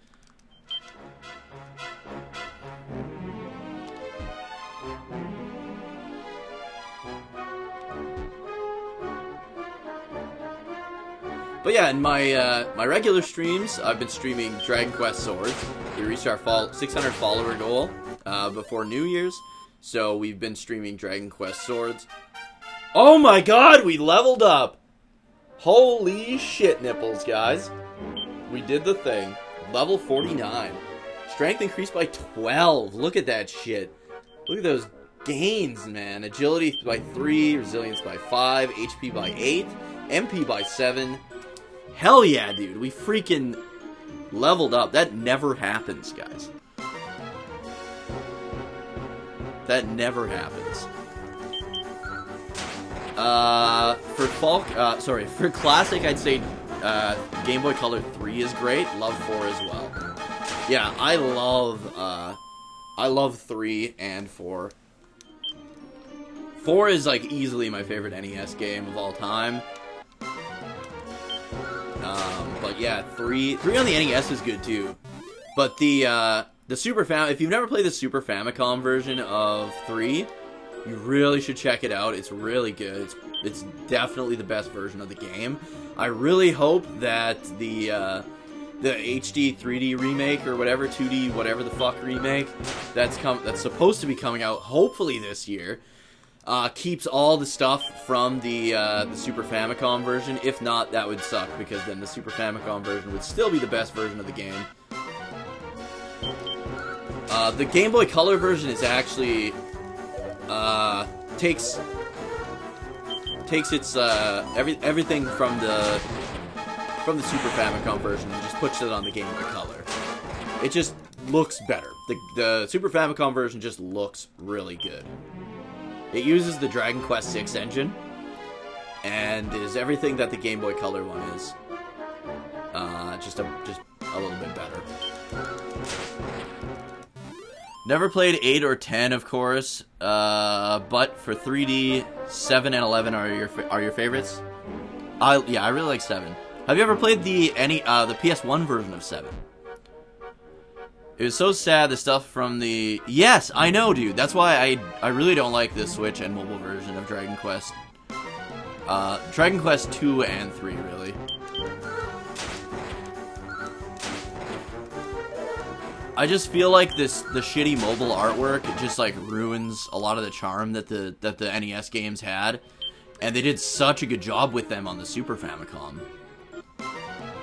But yeah, in my regular streams, I've been streaming Dragon Quest Swords. We reached our 600 follower goal before New Year's. So we've been streaming Dragon Quest Swords. Oh my god, we leveled up! Holy shit, nipples, guys. We did the thing. Level 49. Strength increased by 12. Look at that shit. Look at those gains, man. Agility by 3, resilience by 5, HP by 8, MP by 7. Hell yeah, dude. We freaking leveled up. That never happens, guys. That never happens. For Classic, I'd say Game Boy Color 3 is great. Love 4 as well. Yeah, I love 3 and 4. 4 is like easily my favorite NES game of all time. But yeah, 3 on the NES is good too. But the Super if you've never played the Super Famicom version of 3, you really should check it out. It's really good. It's definitely the best version of the game. I really hope that the the HD 3D remake or whatever, 2D whatever the fuck remake that's supposed to be coming out hopefully this year, keeps all the stuff from the Super Famicom version. If not, that would suck, because then the Super Famicom version would still be the best version of the game. The Game Boy Color version is actually takes its everything from the Super Famicom version and just puts it on the Game Boy Color. It just looks better. The Super Famicom version just looks really good. It uses the Dragon Quest VI engine and is everything that the Game Boy Color one is. Just a little bit better. Never played 8 or 10, of course, but for 3D, 7 and 11 are your favorites. I really like 7. Have you ever played the PS1 version of 7? It was so sad, the stuff from the... Yes, I know, dude. That's why I really don't like the Switch and mobile version of Dragon Quest. Dragon Quest 2 and 3, really. I just feel like the shitty mobile artwork, it just like ruins a lot of the charm that the NES games had, and they did such a good job with them on the Super Famicom.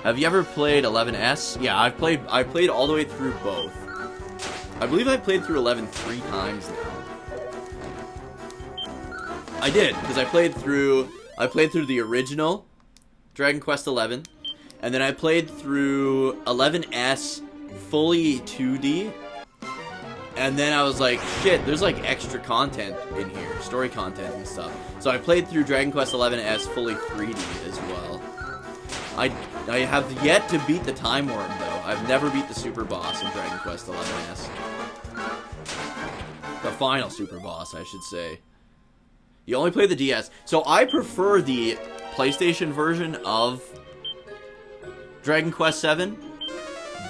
Have you ever played 11S? Yeah, I've played all the way through both. I believe I played through 11 3 times now. I did, because I played through the original Dragon Quest 11, and then I played through 11S fully 2D, and then I was like, shit, there's like extra content in here, story content and stuff. So I played through Dragon Quest 11S fully 3D as well. I have yet to beat the Time Worm, though. I've never beat the super boss in Dragon Quest 11S. The final super boss, I should say. You only play the DS. So I prefer the PlayStation version of Dragon Quest 7,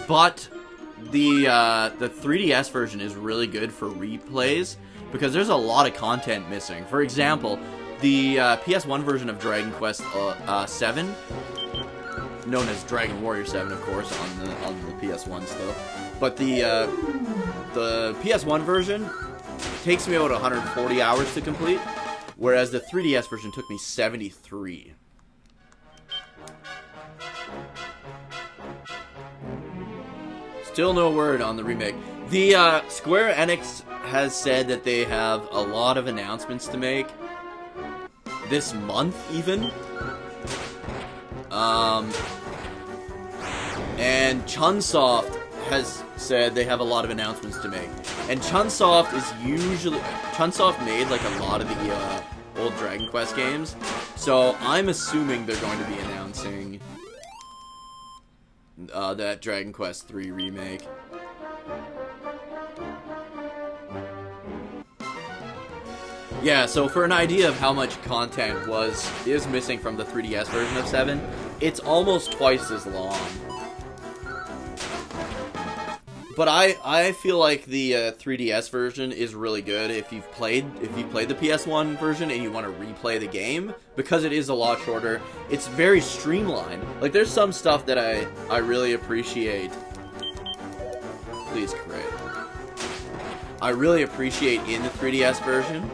but the 3DS version is really good for replays, because there's a lot of content missing. For example, the PS1 version of Dragon Quest 7, known as Dragon Warrior 7, of course, on the PS1 still, but the PS1 version takes me about 140 hours to complete, whereas the 3DS version took me 73. Still no word on the remake. The Square Enix has said that they have a lot of announcements to make this month, even. And Chunsoft has said they have a lot of announcements to make. And Chunsoft made like a lot of the old Dragon Quest games, so I'm assuming they're going to be announcing that Dragon Quest 3 remake. Yeah, so for an idea of how much content is missing from the 3DS version of 7, it's almost twice as long. But I feel like the 3DS version is really good if you've played the PS1 version and you want to replay the game, because it is a lot shorter. It's very streamlined. Like, there's some stuff that I really appreciate. Please, Craig. I really appreciate in the 3DS version,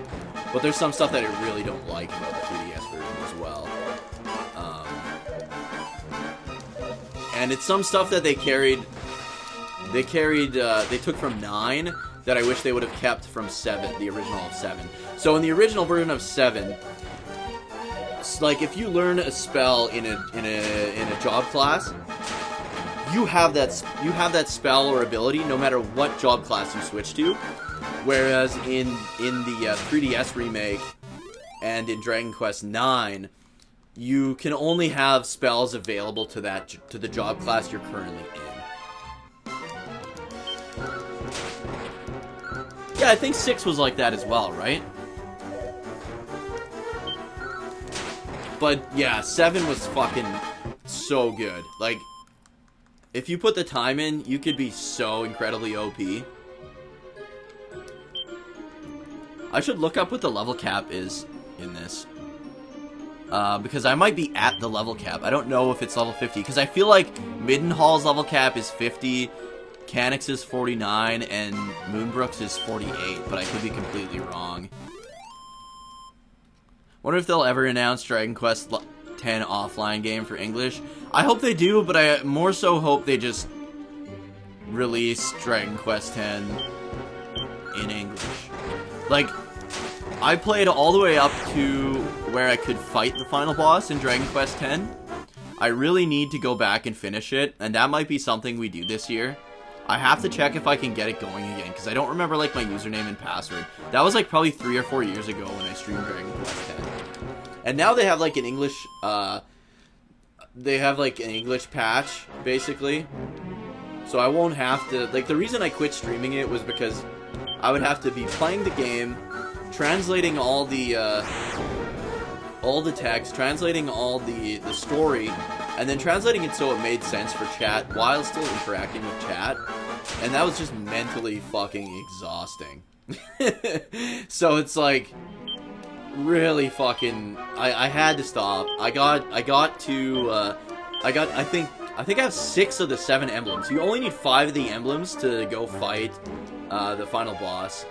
but there's some stuff that I really don't like about the 3DS version as well. And it's some stuff that they took from 9 that I wish they would have kept from 7, the original of 7. So in the original version of 7, like, if you learn a spell in a job class, you have that spell or ability no matter what job class you switch to. Whereas in the 3DS remake and in Dragon Quest 9, you can only have spells available to the job class you're currently in. Yeah, I think 6 was like that as well, right? But yeah, 7 was fucking so good. Like, if you put the time in, you could be so incredibly OP. I should look up what the level cap is in this. Because I might be at the level cap. I don't know if it's level 50. Because I feel like Middenhall's level cap is 50, Cannock's is 49, and Moonbrook's is 48. But I could be completely wrong. Wonder if they'll ever announce Dragon Quest X offline game for English. I hope they do, but I more so hope they just release Dragon Quest X in English. Like, I played all the way up to where I could fight the final boss in Dragon Quest X. I really need to go back and finish it, and that might be something we do this year. I have to check if I can get it going again, because I don't remember, like, my username and password. That was, like, probably 3 or 4 years ago when I streamed Dragon Quest X. And now they have, like, an English, patch, basically. So I won't have to, like, the reason I quit streaming it was because I would have to be playing the game, translating all the text, translating all the story, and then translating it so it made sense for chat while still interacting with chat. And that was just mentally fucking exhausting. So it's like really fucking I had to stop. I think I have 6 of the 7 emblems. You only need 5 of the emblems to go fight the final boss.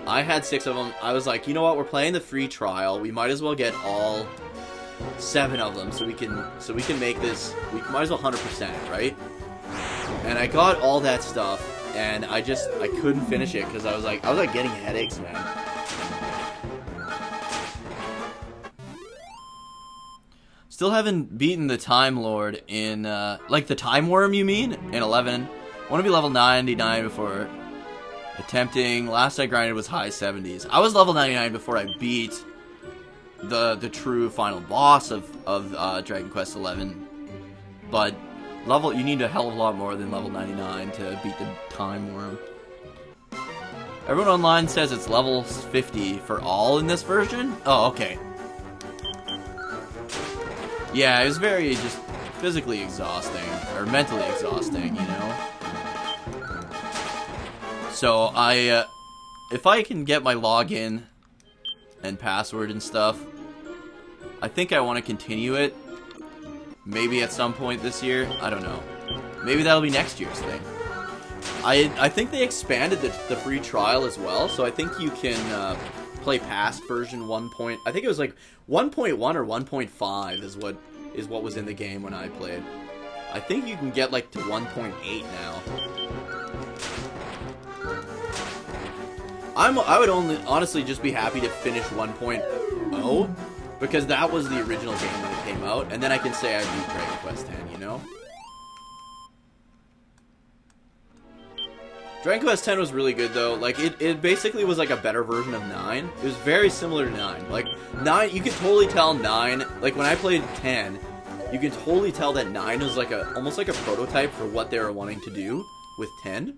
I had 6 of them. I was like, you know what? We're playing the free trial. We might as well get all 7 of them so we can make this. We might as well 100% it, right? And I got all that stuff, and I couldn't finish it because I was like getting headaches, man. Still haven't beaten the Time Lord in like the Time Worm, you mean? In 11. Want to be level 99 before attempting. Last I grinded was high 70s. I was level 99 before I beat the true final boss of Dragon Quest 11. But you need a hell of a lot more than level 99 to beat the Time Worm. Everyone online says it's level 50 for all in this version? Oh, okay. Yeah, it was very just physically exhausting, or mentally exhausting, you know? So if I can get my login and password and stuff, I think I want to continue it. Maybe at some point this year. I don't know. Maybe that'll be next year's thing. I think they expanded the free trial as well, so I think you can play past version 1. I think it was like 1.1 or 1.5 is what was in the game when I played. I think you can get like to 1.8 now. I would honestly just be happy to finish 1.0 because that was the original game when it came out, and then I can say I beat Dragon Quest X, you know? Dragon Quest X was really good though. Like it basically was like a better version of 9. It was very similar to 9. Like 9, you could totally tell 9. Like when I played 10, you can totally tell that 9 was like almost like a prototype for what they were wanting to do with 10.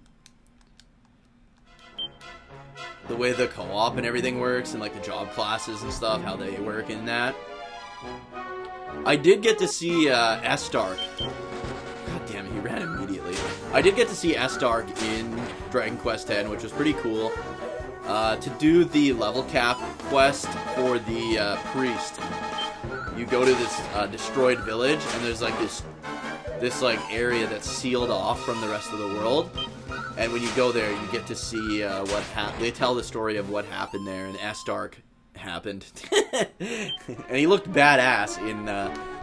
The way the co-op and everything works, and like the job classes and stuff, how they work in that. I did get to see S-Dark. God damn it, he ran immediately. I did get to see S-Dark in Dragon Quest X, which was pretty cool. To do the level cap quest for the priest, you go to this destroyed village, and there's like this like area that's sealed off from the rest of the world. And when you go there, you get to see what happened. They tell the story of what happened there, and S-Dark happened. And he looked badass in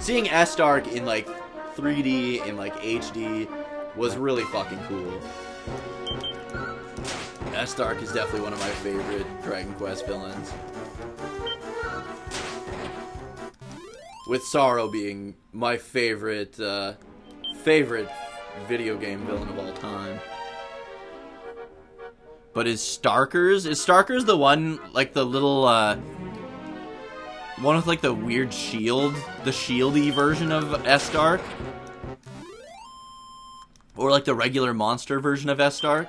seeing S-Dark in like 3D and like HD was really fucking cool. S-Dark is definitely one of my favorite Dragon Quest villains. With Sorrow being my favorite video game villain of all time. But is Starkers the one, like the little, one with like the weird shield, the shieldy version of S-Dark? Or like the regular monster version of S-Dark?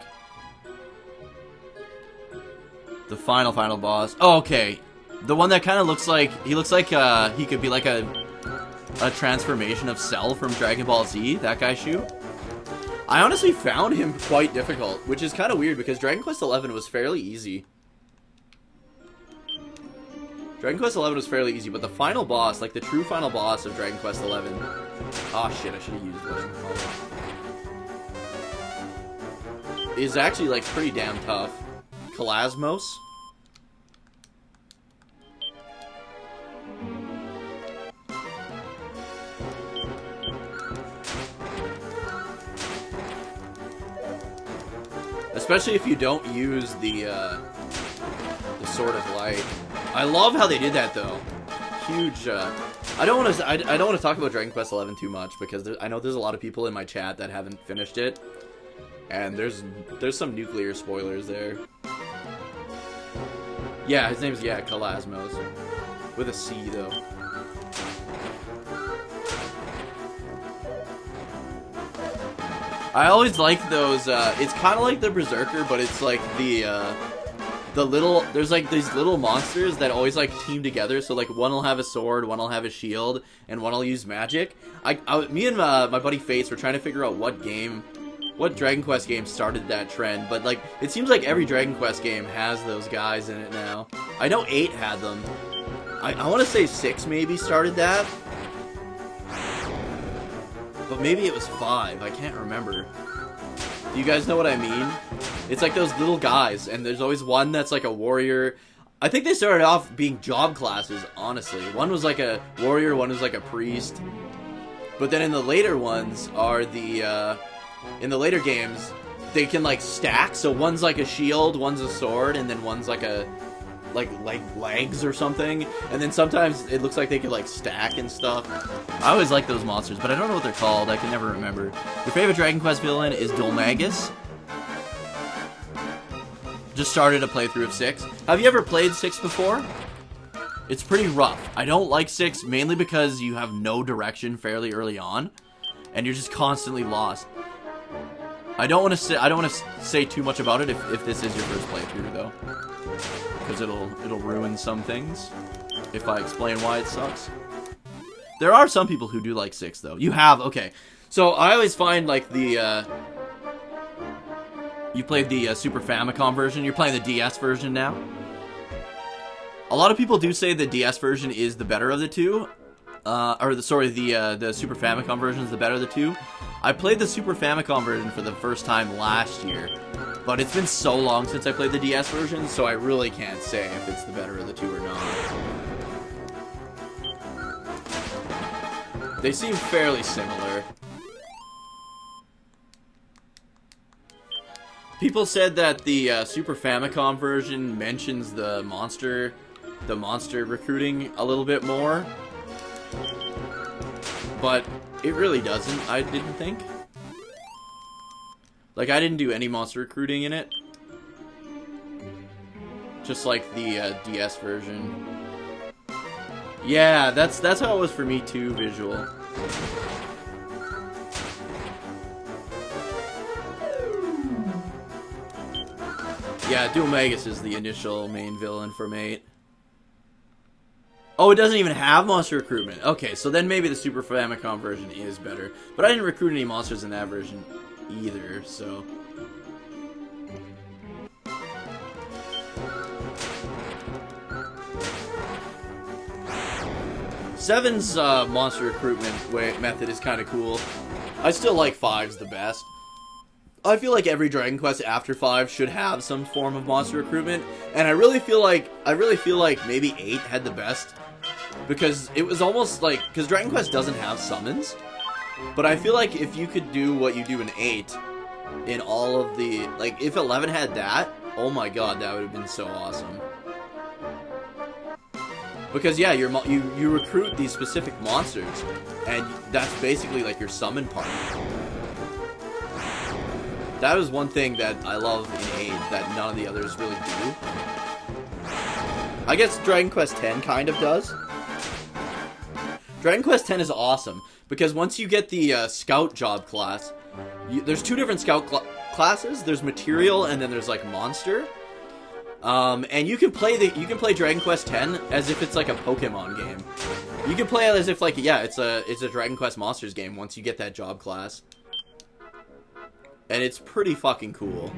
The final boss. Oh, okay. The one that kind of looks like, he looks like he could be like a transformation of Cell from Dragon Ball Z, that guy Shu. I honestly found him quite difficult, which is kind of weird because Dragon Quest XI was fairly easy. Dragon Quest 11 was fairly easy, but the final boss, like the true final boss of Dragon Quest 11. Oh shit! I should have used what is actually like pretty damn tough. Kalasmos. Especially if you don't use the Sword of Light. I love how they did that though. Huge. I don't want to talk about Dragon Quest 11 too much because I know there's a lot of people in my chat that haven't finished it, and there's some nuclear spoilers there. Yeah, his name's Kalasmos with a C though. I always like those, it's kind of like the Berserker, but it's like the little, there's like these little monsters that always like team together, so like one will have a sword, one will have a shield, and one will use magic. Me and my buddy Fates were trying to figure out what Dragon Quest game started that trend, but like, it seems like every Dragon Quest game has those guys in it now. I know 8 had them. I want to say 6 maybe started that. But maybe it was 5. I can't remember. Do you guys know what I mean? It's like those little guys, and there's always one that's like a warrior. I think they started off being job classes, honestly. One was like a warrior, one was like a priest. But then in the later ones are in the later games, they can like stack. So one's like a shield, one's a sword, and then one's like a legs or something, and then sometimes it looks like they could like stack and stuff. I always like those monsters, but I don't know what they're called. I can never remember. Your favorite Dragon Quest villain is Dulmagus. Just started a playthrough of 6. Have you ever played 6 before? It's pretty rough. I don't like 6 mainly because you have no direction fairly early on, and you're just constantly lost. I don't want to say too much about it if this is your first playthrough though, because it'll ruin some things if I explain why it sucks. There are some people who do like 6 though. Okay. So I always find like the you played the Super Famicom version. You're playing the DS version now. A lot of people do say the DS version is the better of the two. The Super Famicom version is the better of the two. I played the Super Famicom version for the first time last year, but it's been so long since I played the DS version, so I really can't say if it's the better of the two or not. They seem fairly similar. People said that the Super Famicom version mentions the monster recruiting a little bit more, but it really doesn't, I didn't think. Like, I didn't do any monster recruiting in it. Just like the DS version. Yeah, that's how it was for me too, Visual. Yeah, Dulmagus is the initial main villain for Mate. Oh, it doesn't even have monster recruitment. Okay, so then maybe the Super Famicom version is better. But I didn't recruit any monsters in that version either, so... Seven's monster recruitment method is kind of cool. I still like 5's the best. I feel like every Dragon Quest after 5 should have some form of monster recruitment, and I really feel like maybe 8 had the best, because it was almost like, because Dragon Quest doesn't have summons, but I feel like if you could do what you do in 8 in all of the, like, if 11 had that, oh my god, that would have been so awesome. Because yeah, you recruit these specific monsters, and that's basically like your summon party. That is one thing that I love in 8 that none of the others really do. I guess Dragon Quest X kind of does. Dragon Quest X is awesome, because once you get the Scout job class, there's 2 different Scout classes. There's Material, and then there's like Monster. And you can play Dragon Quest X as if it's like a Pokemon game. You can play it as if like, yeah, it's a Dragon Quest Monsters game once you get that job class. And it's pretty fucking cool.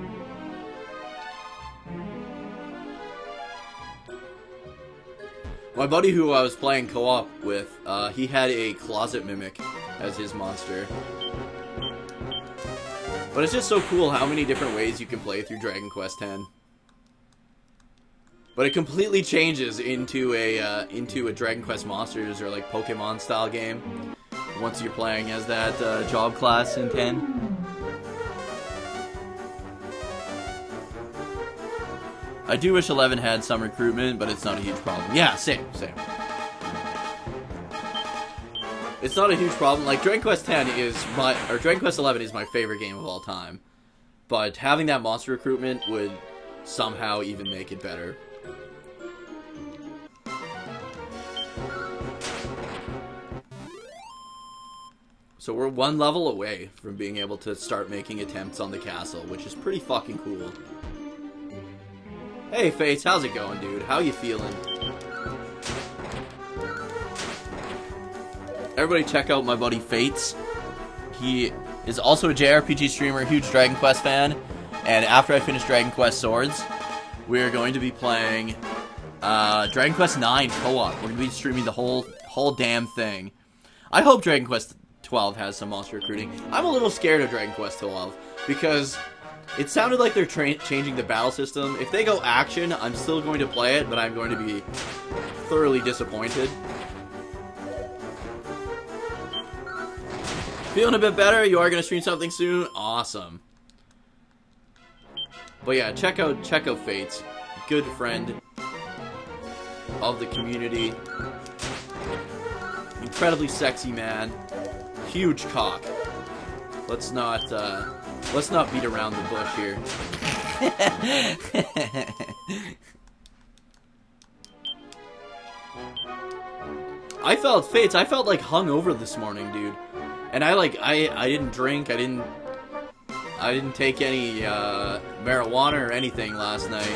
My buddy who I was playing co-op with, he had a closet mimic as his monster. But it's just so cool how many different ways you can play through Dragon Quest X. But it completely changes into a Dragon Quest Monsters or like Pokemon style game once you're playing as that job class in 10. I do wish 11 had some recruitment, but it's not a huge problem. Yeah, same. It's not a huge problem. Like, Dragon Quest Dragon Quest 11 is my favorite game of all time. But having that monster recruitment would somehow even make it better. So we're one level away from being able to start making attempts on the castle, which is pretty fucking cool. Hey, Fates, how's it going, dude? How you feeling? Everybody check out my buddy Fates. He is also a JRPG streamer, huge Dragon Quest fan. And after I finish Dragon Quest Swords, we're going to be playing Dragon Quest 9 co-op. We're going to be streaming the whole damn thing. I hope Dragon Quest 12 has some monster recruiting. I'm a little scared of Dragon Quest 12 because it sounded like they're changing the battle system. If they go action, I'm still going to play it, but I'm going to be thoroughly disappointed. Feeling a bit better? You are going to stream something soon? Awesome. But yeah, check out Fates. Good friend of the community. Incredibly sexy man. Huge cock. Let's not beat around the bush here. I felt like hungover this morning, dude. And I didn't drink, I didn't take any marijuana or anything last night.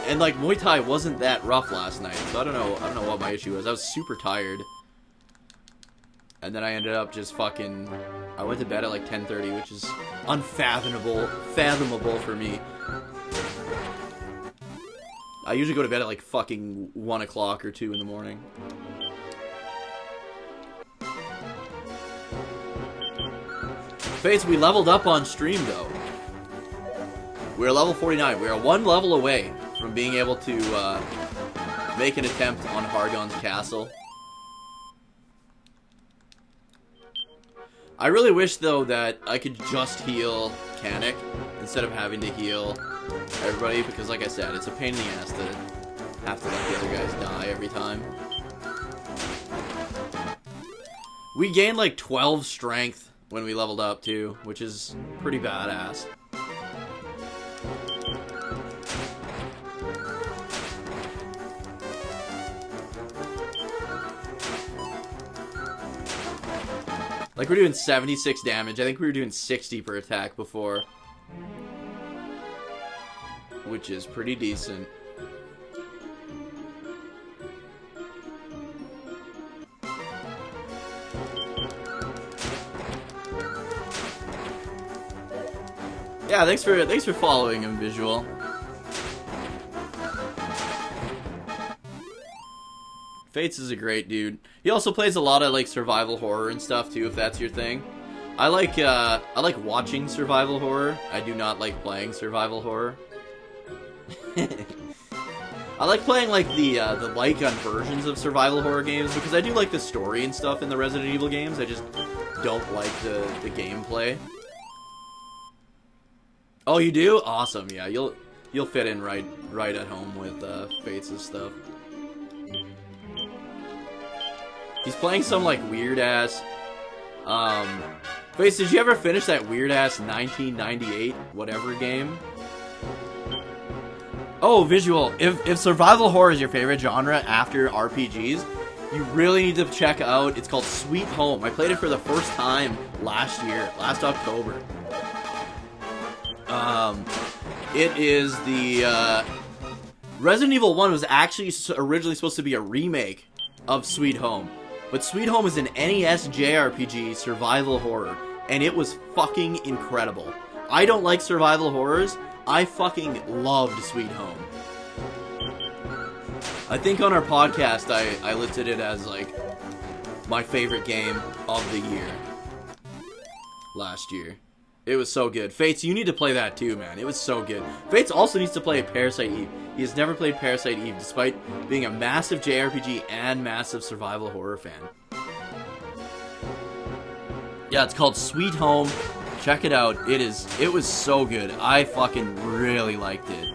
And like Muay Thai wasn't that rough last night, so I don't know what my issue was. I was super tired. And then I ended up just I went to bed at like 10:30, which is fathomable for me. I usually go to bed at like fucking 1 o'clock or 2 in the morning. Fates, we leveled up on stream though. We're level 49. We are one level away from being able to make an attempt on Hargon's castle. I really wish though that I could just heal Cannock instead of having to heal everybody, because like I said, it's a pain in the ass to have to let the other guys die every time. We gained like 12 strength when we leveled up too, which is pretty badass. Like, we're doing 76 damage. I think we were doing 60 per attack before, which is pretty decent. Yeah, thanks for following him, Visual. Fates is a great dude. He also plays a lot of like survival horror and stuff too, if that's your thing. I like watching survival horror. I do not like playing survival horror. I like playing like the light-gun versions of survival horror games because I do like the story and stuff in the Resident Evil games. I just don't like the gameplay. Oh, you do? Awesome. Yeah, you'll fit in right at home with Fates' stuff. He's playing some like weird ass. Fates, did you ever finish that weird ass 1998 whatever game? Oh, Visual. If survival horror is your favorite genre after RPGs, you really need to check out. It's called Sweet Home. I played it for the first time last October. It is the Resident Evil 1 was actually originally supposed to be a remake of Sweet Home. But Sweet Home is an NES JRPG survival horror, and it was fucking incredible. I don't like survival horrors. I fucking loved Sweet Home. I think on our podcast, I listed it as, like, my favorite game of the year. Last year. It was so good. Fates, you need to play that too, man. It was so good. Fates also needs to play Parasite Eve. He has never played Parasite Eve, despite being a massive JRPG and massive survival horror fan. Yeah, it's called Sweet Home. Check it out. It was so good. I fucking really liked it.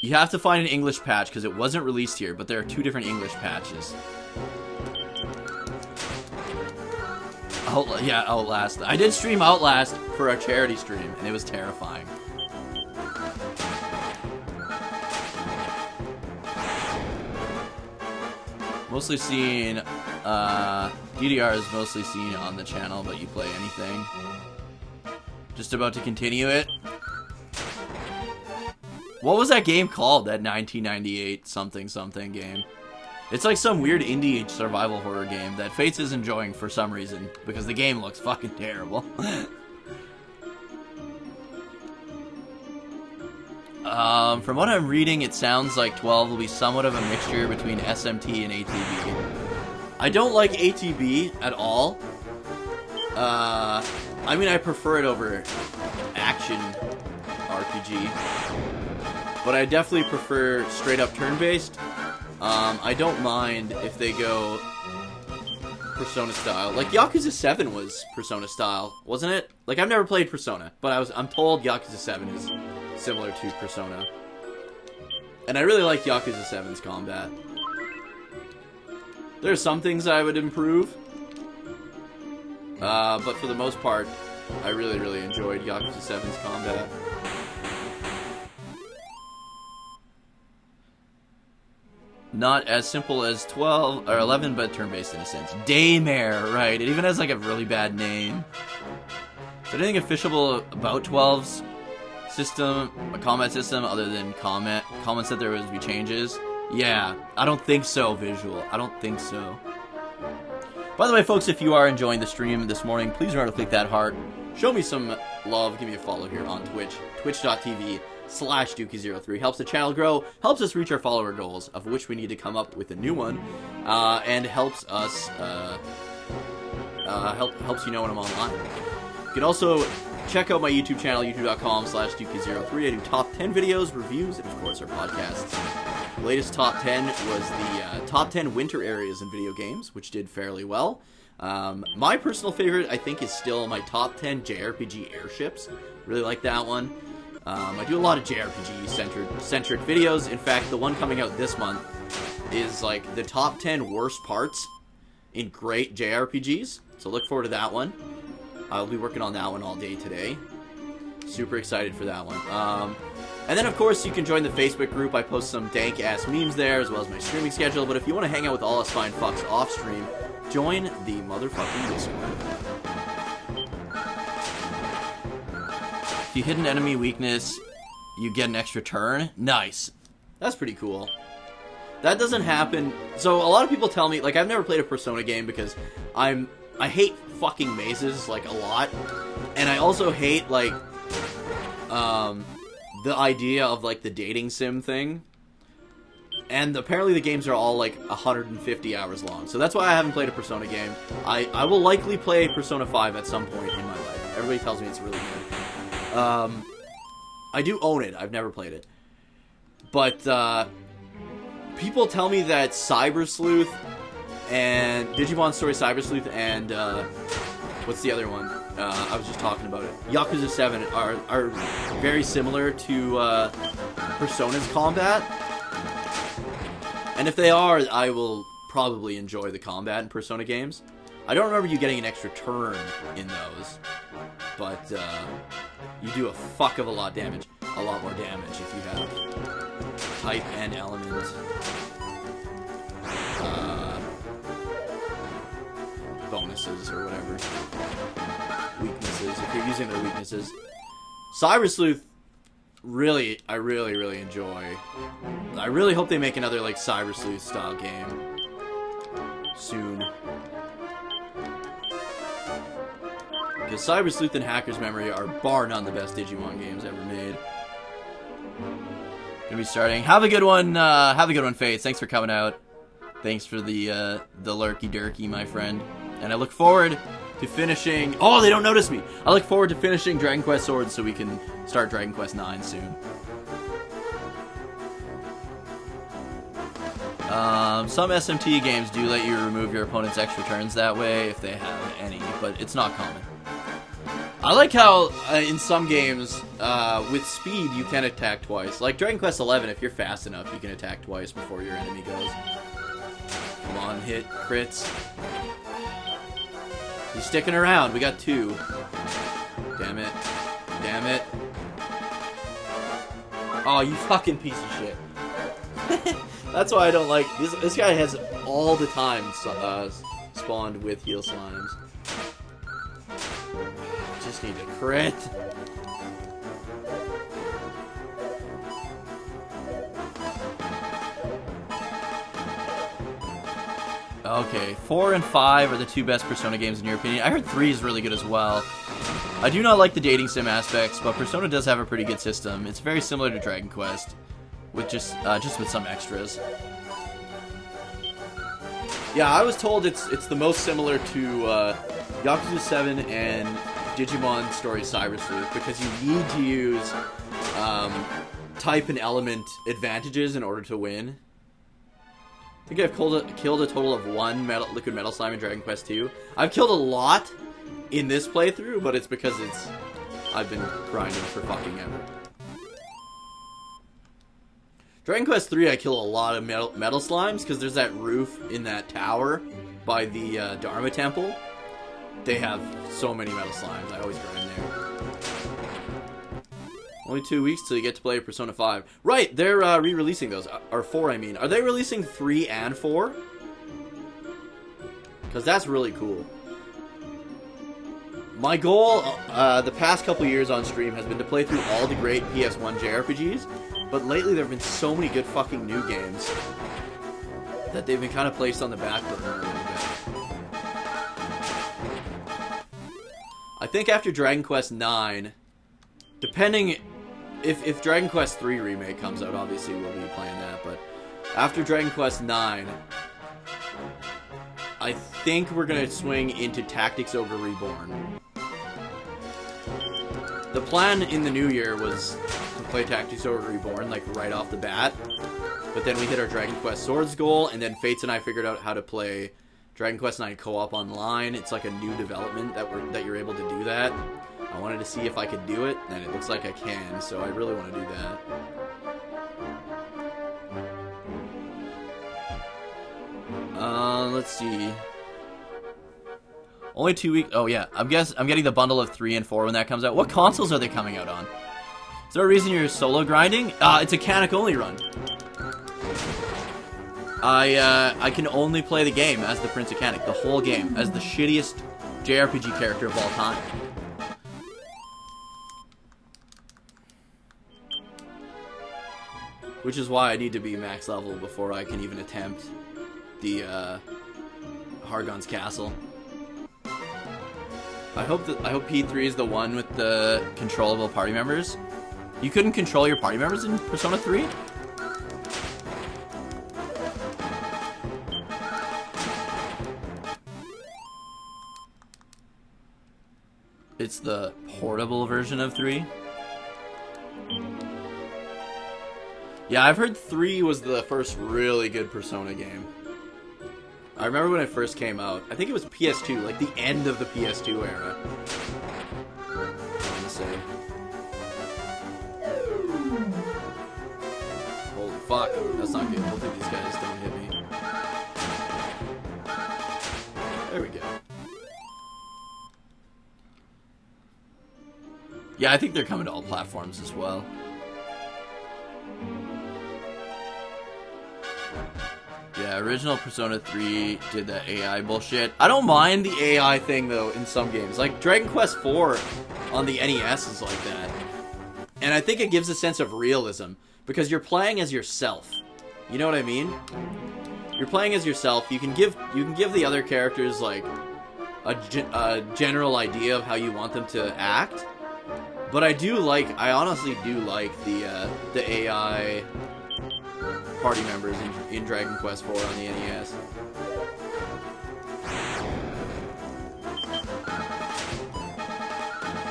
You have to find an English patch because it wasn't released here, but there are 2 different English patches. Yeah, Outlast. I did stream Outlast for our charity stream, and it was terrifying. Mostly seen, DDR is mostly seen on the channel, but you play anything. Just about to continue it. What was that game called? That 1998 something game. It's like some weird indie survival horror game that Fates is enjoying for some reason, because the game looks fucking terrible. From what I'm reading, it sounds like 12 will be somewhat of a mixture between SMT and ATB. I don't like ATB at all. I mean, I prefer it over action RPG. But I definitely prefer straight-up turn-based. I don't mind if they go Persona style. Like, Yakuza 7 was Persona style, wasn't it? Like, I've never played Persona, but I'm told Yakuza 7 is similar to Persona. And I really like Yakuza 7's combat. There are some things I would improve. But for the most part, I really enjoyed Yakuza 7's combat. Not as simple as 12 or 11, but turn-based in a sense. Daymare, right? It even has like a really bad name. Is there anything official about 12's system, a combat system, other than comments that there would be changes? Yeah, I don't think so, Visual. I don't think so. By the way, folks, if you are enjoying the stream this morning, please remember to click that heart. Show me some love. Give me a follow here on Twitch. Twitch.tv/Dookie03. Helps the channel grow, helps us reach our follower goals, of which we need to come up with a new one, and helps us, helps you know when I'm online. You can also check out my YouTube channel, youtube.com/Dookie03. I do top 10 videos, reviews, and of course our podcasts. The latest top 10 was the top 10 winter areas in video games, which did fairly well. My personal favorite, I think, is still my top 10 JRPG airships. Really like that one. I do a lot of JRPG-centric videos. In fact, the one coming out this month is like the top 10 worst parts in great JRPGs. So look forward to that one. I'll be working on that one all day today. Super excited for that one. And then, of course, you can join the Facebook group. I post some dank-ass memes there, as well as my streaming schedule. But if you want to hang out with all us fine fucks off-stream, join the motherfucking Discord. If you hit an enemy weakness, you get an extra turn. Nice. That's pretty cool. That doesn't happen. So a lot of people tell me, like, I've never played a Persona game because I hate fucking mazes, like, a lot. And I also hate, like, the idea of, like, the dating sim thing. And apparently the games are all, like, 150 hours long. So that's why I haven't played a Persona game. I will likely play Persona 5 at some point in my life. Everybody tells me it's really good. I do own it. I've never played it. But, people tell me that Cyber Sleuth and Digimon Story Cyber Sleuth and, what's the other one? I was just talking about it. Yakuza 7 are very similar to, Persona's combat. And if they are, I will probably enjoy the combat in Persona games. I don't remember you getting an extra turn in those. But, you do a fuck of a lot more damage if you have type and element bonuses or whatever. Weaknesses, if you're using their weaknesses. Cyber Sleuth, really, I really enjoy. I really hope they make another, like, Cyber Sleuth style game soon. Because Cyber Sleuth and Hacker's Memory are bar none the best Digimon games ever made. Gonna be starting. Have a good one. Have a good one, Fates. Thanks for coming out. Thanks for the lurky durky, my friend. And I look forward to finishing. Oh, they don't notice me. I look forward to finishing Dragon Quest Swords so we can start Dragon Quest 9 soon. Some SMT games do let you remove your opponent's extra turns that way if they have any, but it's not common. I like how in some games with speed you can attack twice. Like Dragon Quest 11, if you're fast enough, you can attack twice before your enemy goes. Come on, hit crits. He's sticking around. We got 2. Damn it. Damn it. Oh, you fucking piece of shit. That's why I don't like... This guy has all the time spawned with heal slimes. Just need to crit. Okay, 4 and 5 are the 2 best Persona games in your opinion. I heard 3 is really good as well. I do not like the dating sim aspects, but Persona does have a pretty good system. It's very similar to Dragon Quest, with just with some extras. Yeah, I was told it's the most similar to Yakuza 7 and Digimon Story Cyber Sleuth because you need to use type and element advantages in order to win. I think I've killed a total of 1 liquid metal slime in Dragon Quest 2. I've killed a lot in this playthrough, but it's because I've been grinding for fucking ever. Dragon Quest 3, I kill a lot of metal slimes because there's that roof in that tower by the Dharma Temple. They have so many metal slimes. I always grind there. Only 2 weeks till you get to play Persona 5. Right, they're re-releasing those. Or 4, I mean. Are they releasing 3 and 4? Because that's really cool. My goal the past couple years on stream has been to play through all the great PS1 JRPGs. But lately there have been so many good fucking new games that they've been kind of placed on the back burner a little bit. I think after Dragon Quest 9, depending... If Dragon Quest 3 Remake comes out, obviously we'll be playing that, but after Dragon Quest 9, I think we're going to swing into Tactics Ogre Reborn. The plan in the new year was to play Tactics Ogre Reborn, like, right off the bat, but then we hit our Dragon Quest Swords goal, and then Fates and I figured out how to play Dragon Quest 9 co-op online. It's like a new development that you're able to do that. I wanted to see if I could do it, and it looks like I can, so I really want to do that. Let's see. Only 2 weeks. Oh yeah, I'm getting the bundle of 3 and 4 when that comes out. What consoles are they coming out on? Is there a reason you're solo grinding? It's a Cannock only run. I can only play the game as the Prince of Cannock, the whole game, as the shittiest JRPG character of all time. Which is why I need to be max level before I can even attempt the Hargon's Castle. I hope P3 is the one with the controllable party members. You couldn't control your party members in Persona 3? It's the portable version of 3? Yeah, I've heard 3 was the first really good Persona game. I remember when it first came out. I think it was PS2, like the end of the PS2 era. I want to say. Holy fuck, that's not good. Hopefully these guys don't hit me. There we go. Yeah, I think they're coming to all platforms as well. Yeah, original Persona 3 did that AI bullshit. I don't mind the AI thing, though, in some games. Like, Dragon Quest 4 on the NES is like that. And I think it gives a sense of realism, because you're playing as yourself. You know what I mean? You're playing as yourself. You can give the other characters, like, a general idea of how you want them to act. But I honestly do like the AI party members in Dragon Quest IV on the NES.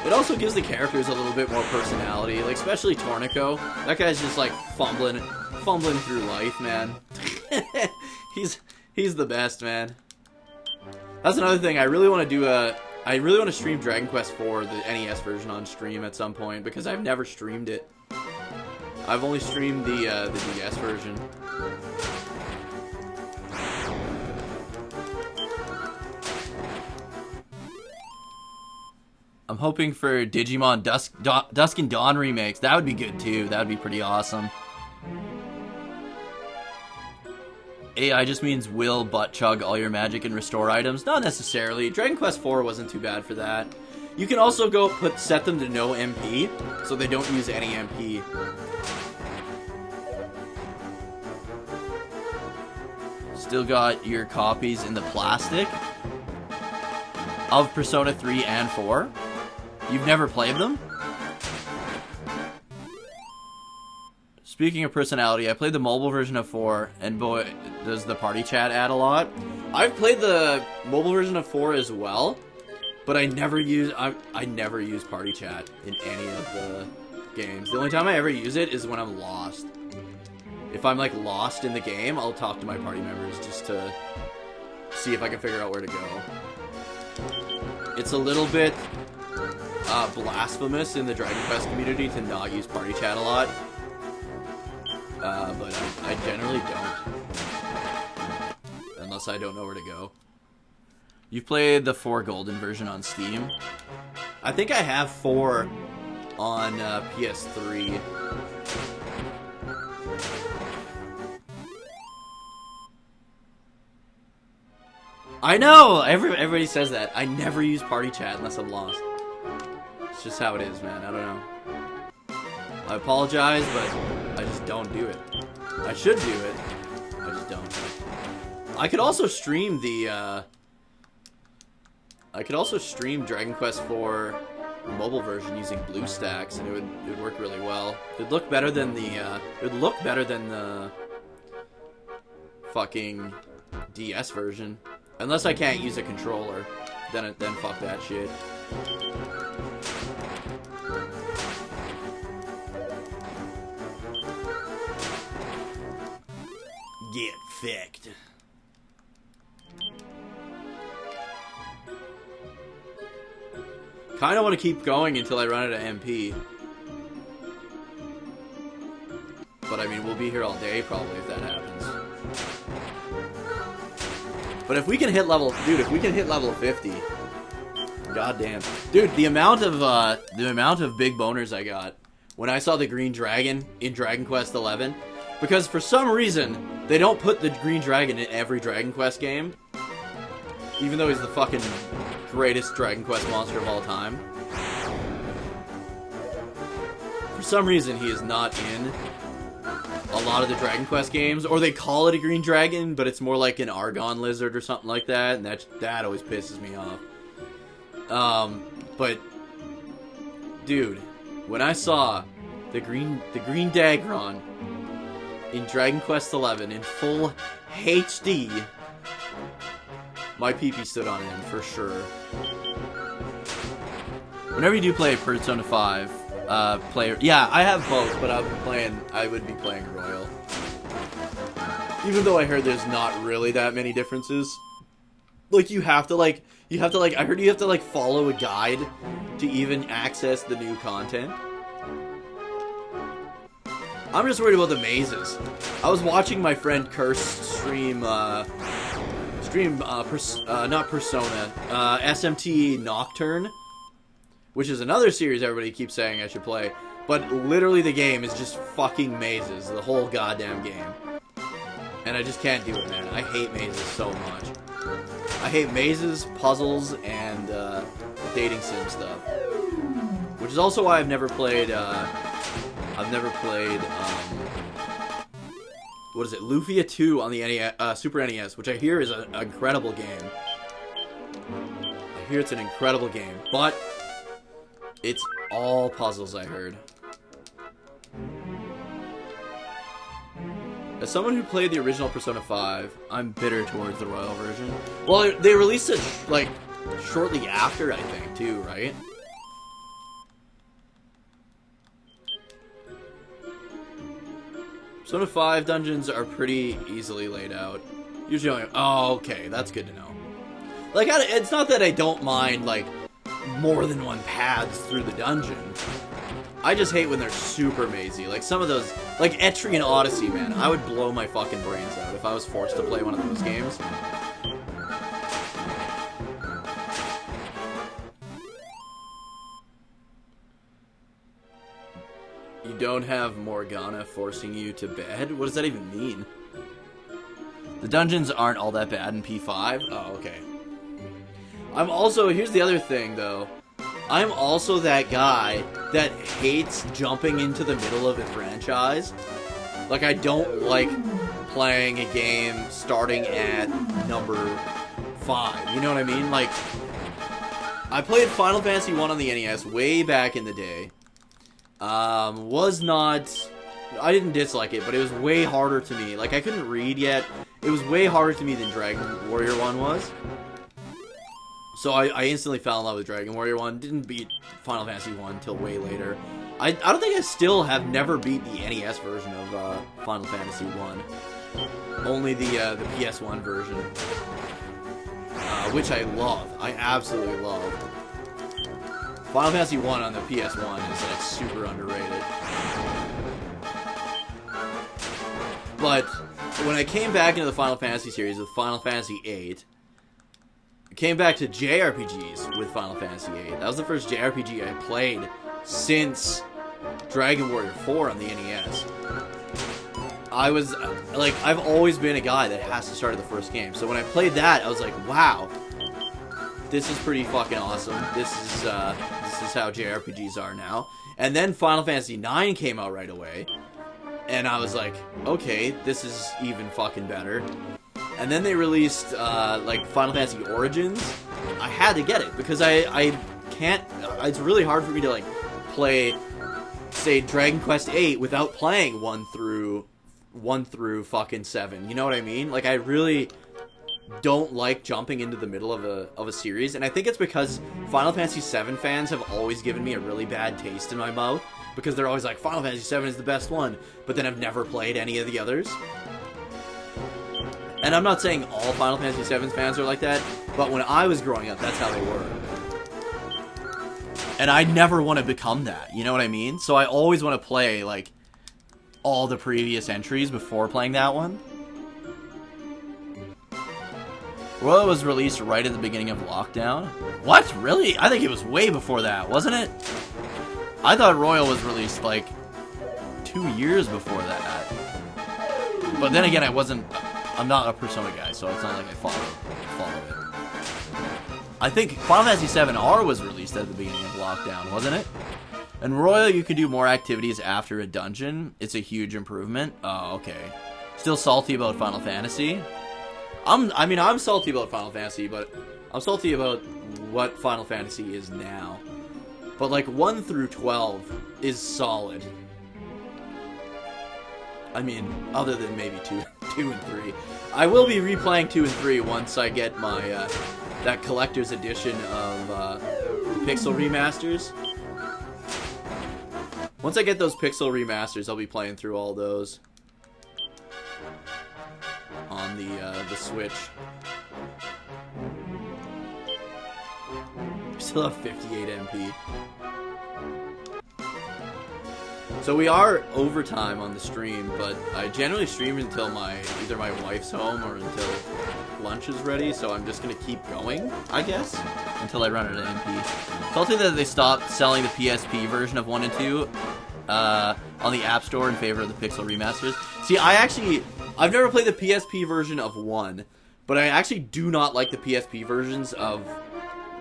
It also gives the characters a little bit more personality, like especially Tornico. That guy's just like fumbling through life, man. he's the best, man. That's another thing. I really want to stream Dragon Quest IV, the NES version, on stream at some point because I've never streamed it. I've only streamed the DS version. I'm hoping for Digimon Dusk and Dawn remakes. That would be good too. That would be pretty awesome. AI just means will butt chug all your magic and restore items. Not necessarily. Dragon Quest IV wasn't too bad for that. You can also go set them to no MP, so they don't use any MP. Still got your copies in the plastic of Persona 3 and 4. You've never played them? Speaking of personality, I played the mobile version of 4, and boy, does the party chat add a lot. I've played the mobile version of 4 as well, but I never use party chat in any of the games. The only time I ever use it is when I'm lost. If I'm like lost in the game, I'll talk to my party members just to see if I can figure out where to go. It's a little bit blasphemous in the Dragon Quest community to not use party chat a lot. But I generally don't. Unless I don't know where to go. You've played the 4 Golden version on Steam? I think I have 4 on PS3. I know! Everybody says that. I never use party chat unless I'm lost. It's just how it is, man. I don't know. I apologize, but I just don't do it. I should do it. I just don't. I could also stream Dragon Quest IV mobile version using BlueStacks, and it would work really well. It'd look better than the fucking DS version. Unless I can't use a controller, then fuck that shit. Get ficked. Kinda want to keep going until I run out of MP. But I mean, we'll be here all day probably if that happens. But if we can hit level 50, goddamn, dude, the amount of big boners I got when I saw the Green Dragon in Dragon Quest XI, because for some reason they don't put the Green Dragon in every Dragon Quest game, even though he's the fucking greatest Dragon Quest monster of all time. For some reason, he is not in a lot of the Dragon Quest games, or they call it a green dragon, but it's more like an Argon lizard or something like that, and that always pisses me off. But dude, when I saw the green Dagron in Dragon Quest XI in full HD, my pee-pee stood on end for sure. Whenever you do play Persona 5, yeah, I have both, but I would be playing Royal. Even though I heard there's not really that many differences. Like, I heard you have to follow a guide to even access the new content. I'm just worried about the mazes. I was watching my friend Curse stream not Persona, SMT Nocturne, which is another series everybody keeps saying I should play, but literally the game is just fucking mazes, the whole goddamn game. And I just can't do it, man. I hate mazes so much. I hate mazes, puzzles, and dating sim stuff. Which is also why I've never played, what is it, Lufia 2 on the Super NES, which I hear is an incredible game. hear it's an incredible game, but it's all puzzles, I heard. As someone who played the original Persona 5, I'm bitter towards the Royal version. Well, they released it, like, shortly after, I think, too, right? Persona 5 dungeons are pretty easily laid out. Usually only... Oh, okay, that's good to know. Like, it's not that I don't mind, like, more than one paths through the dungeon. I just hate when they're super mazy. Like, some of those... Like, Etrian Odyssey, man. I would blow my fucking brains out if I was forced to play one of those games. You don't have Morgana forcing you to bed? What does that even mean? The dungeons aren't all that bad in P5? Oh, okay. I'm also... Here's the other thing, though. I'm also that guy that hates jumping into the middle of a franchise. Like, I don't like playing a game starting at number 5. You know what I mean? Like, I played Final Fantasy 1 on the NES way back in the day. Was not... I didn't dislike it, but it was way harder to me. Like, I couldn't read yet. It was way harder to me than Dragon Warrior 1 was. So I instantly fell in love with Dragon Warrior 1. Didn't beat Final Fantasy 1 until way later. I don't think I still have never beat the NES version of Final Fantasy 1. Only the PS1 version. Which I love. I absolutely love. Final Fantasy 1 on the PS1 is like super underrated. But when I came back into the Final Fantasy series with Final Fantasy 8, I came back to JRPGs with Final Fantasy 8. That was the first JRPG I played since Dragon Warrior 4 on the NES. I was, like, I've always been a guy that has to start at the first game. So when I played that, I was like, wow, this is pretty fucking awesome. This is how JRPGs are now. And then Final Fantasy 9 came out right away. And I was like, okay, this is even fucking better. And then they released, like, Final Fantasy Origins. I had to get it, because I can't... It's really hard for me to, like, play, say, Dragon Quest 8 without playing 1 through fucking 7. You know what I mean? Like, I really don't like jumping into the middle of a series. And I think it's because Final Fantasy 7 fans have always given me a really bad taste in my mouth. Because they're always like, Final Fantasy 7 is the best one. But then I've never played any of the others. And I'm not saying all Final Fantasy 7 fans are like that, but when I was growing up, that's how they were. And I never want to become that, you know what I mean? So I always want to play, like, all the previous entries before playing that one. Royal was released right at the beginning of lockdown. What? Really? I think it was way before that, wasn't it? I thought Royal was released, like, 2 years before that. But then again, I'm not a Persona guy, so it's not like I follow it. I think Final Fantasy 7R was released at the beginning of lockdown, wasn't it? And Royal, you can do more activities after a dungeon. It's a huge improvement. Oh, okay. Still salty about Final Fantasy? I'm salty about Final Fantasy, but I'm salty about what Final Fantasy is now. But, like, 1 through 12 is solid. I mean, other than maybe 2 and 3. I will be replaying 2 and 3 once I get my, that collector's edition of, the Pixel Remasters. Once I get those Pixel Remasters, I'll be playing through all those. On the Switch. Still have 58 MP. So we are overtime on the stream, but I generally stream until either my wife's home or until lunch is ready, so I'm just gonna keep going, I guess, until I run out of MP. Salty that they stopped selling the PSP version of 1 and 2 on the App Store in favor of the Pixel Remasters. See, I've never played the PSP version of 1, but I actually do not like the PSP versions of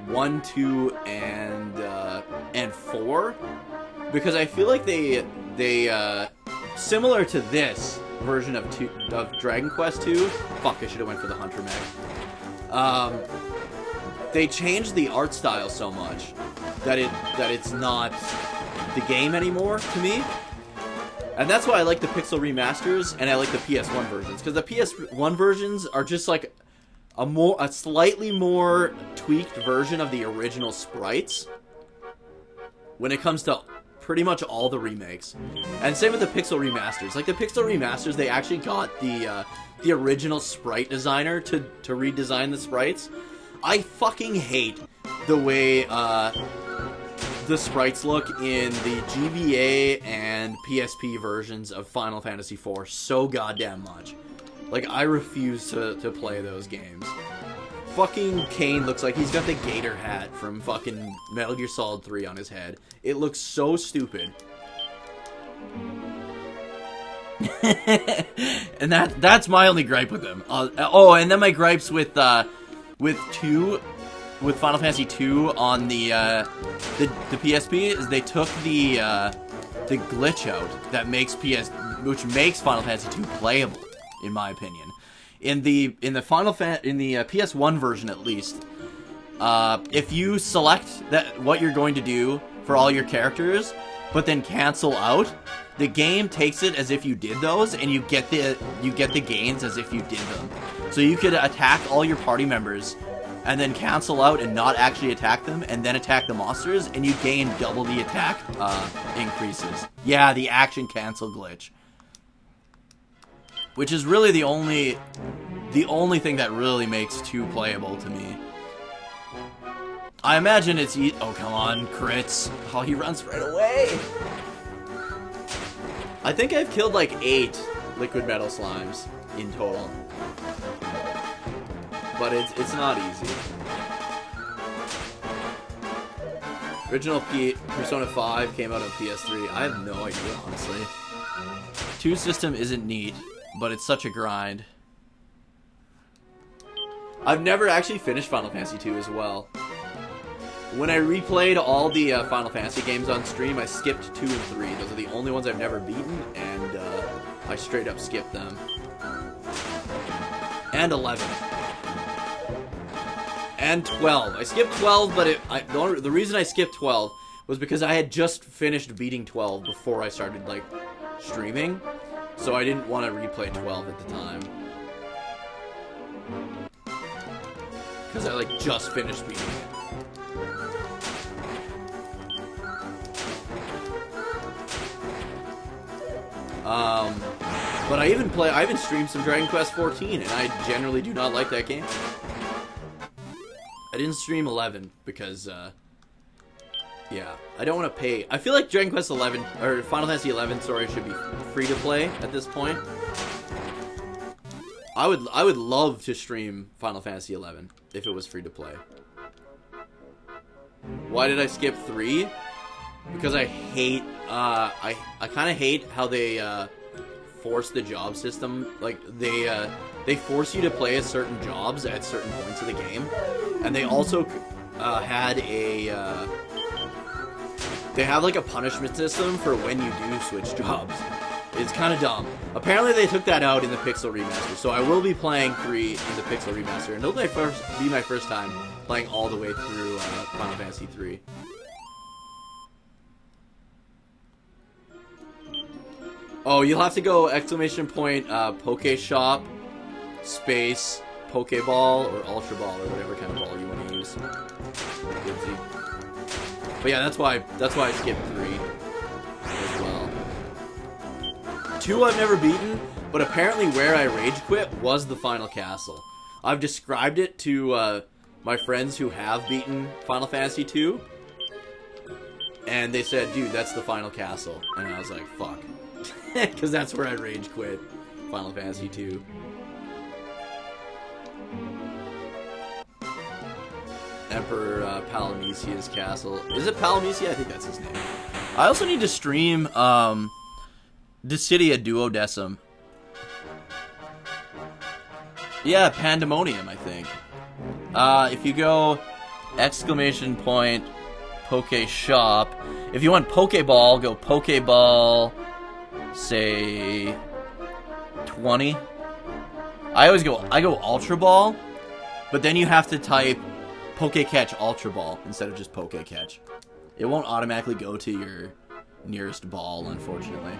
1, 2, and 4, because I feel like they similar to this version of Dragon Quest 2. Fuck, I should have went for the Hunter mech. they changed the art style so much that it's not the game anymore to me. And that's why I like the pixel remasters and I like the PS1 versions, because the PS1 versions are just like a slightly more tweaked version of the original sprites when it comes to pretty much all the remakes. And same with the pixel remasters. Like the pixel remasters, they actually got the original sprite designer to redesign the sprites. I fucking hate the way the sprites look in the GBA and PSP versions of Final Fantasy IV so goddamn much. Like, I refuse to play those games. Fucking Kane looks like he's got the gator hat from fucking Metal Gear Solid 3 on his head. It looks so stupid. And that's my only gripe with them. Oh, and then my gripes with Final Fantasy 2 on the PSP is they took the glitch out that makes which makes Final Fantasy 2 playable, in my opinion. In the PS1 version at least, if you select what you're going to do for all your characters, but then cancel out, the game takes it as if you did those, and you get the gains as if you did them. So you could attack all your party members, and then cancel out and not actually attack them, and then attack the monsters, and you gain double the attack increases. Yeah, the action cancel glitch. Which is really the only thing that really makes 2 playable to me. I imagine it's oh, come on, crits. Oh, he runs right away. I think I've killed like 8 liquid metal slimes in total. But it's not easy. Original Persona 5 came out on PS3. I have no idea, honestly. 2 system isn't neat, but it's such a grind. I've never actually finished Final Fantasy 2 as well. When I replayed all the Final Fantasy games on stream, I skipped 2 and 3. Those are the only ones I've never beaten, and I straight up skipped them. And 11. And 12. I skipped 12, but the reason I skipped 12 was because I had just finished beating 12 before I started, like, streaming. So I didn't want to replay 12 at the time. Because I, like, just finished beating it. But I even streamed some Dragon Quest 14, and I generally do not like that game. I didn't stream 11 because, yeah, I don't want to pay. I feel like Dragon Quest 11, or Final Fantasy 11, sorry, should be free to play at this point. I would love to stream Final Fantasy 11 if it was free to play. Why did I skip 3? Because I hate, I kind of hate how they, force the job system. Like, they force you to play at certain jobs at certain points of the game. And they also, had they have, like, a punishment system for when you do switch jobs. It's kind of dumb. Apparently they took that out in the Pixel Remaster, so I will be playing 3 in the Pixel Remaster, and it'll be my first time playing all the way through, Final Fantasy 3. Oh, you'll have to go ! Poke Shop, space, Pokeball, or Ultra Ball, or whatever kind of ball you want to use. But yeah, that's why I skipped 3 as well. 2 I've never beaten, but apparently where I rage quit was the final castle. I've described it to my friends who have beaten Final Fantasy 2, and they said, dude, that's the final castle. And I was like, fuck. Because that's where I rage quit Final Fantasy 2. Emperor Palamecia's castle. Is it Palamecia? I think that's his name. I also need to stream Dissidia Duodecim. Yeah, Pandemonium, I think. If you go ! Poke Shop. If you want Pokeball, go Pokeball, say 20. I go Ultra Ball, but then you have to type Poke Catch Ultra Ball instead of just Poke Catch. It won't automatically go to your nearest ball, unfortunately.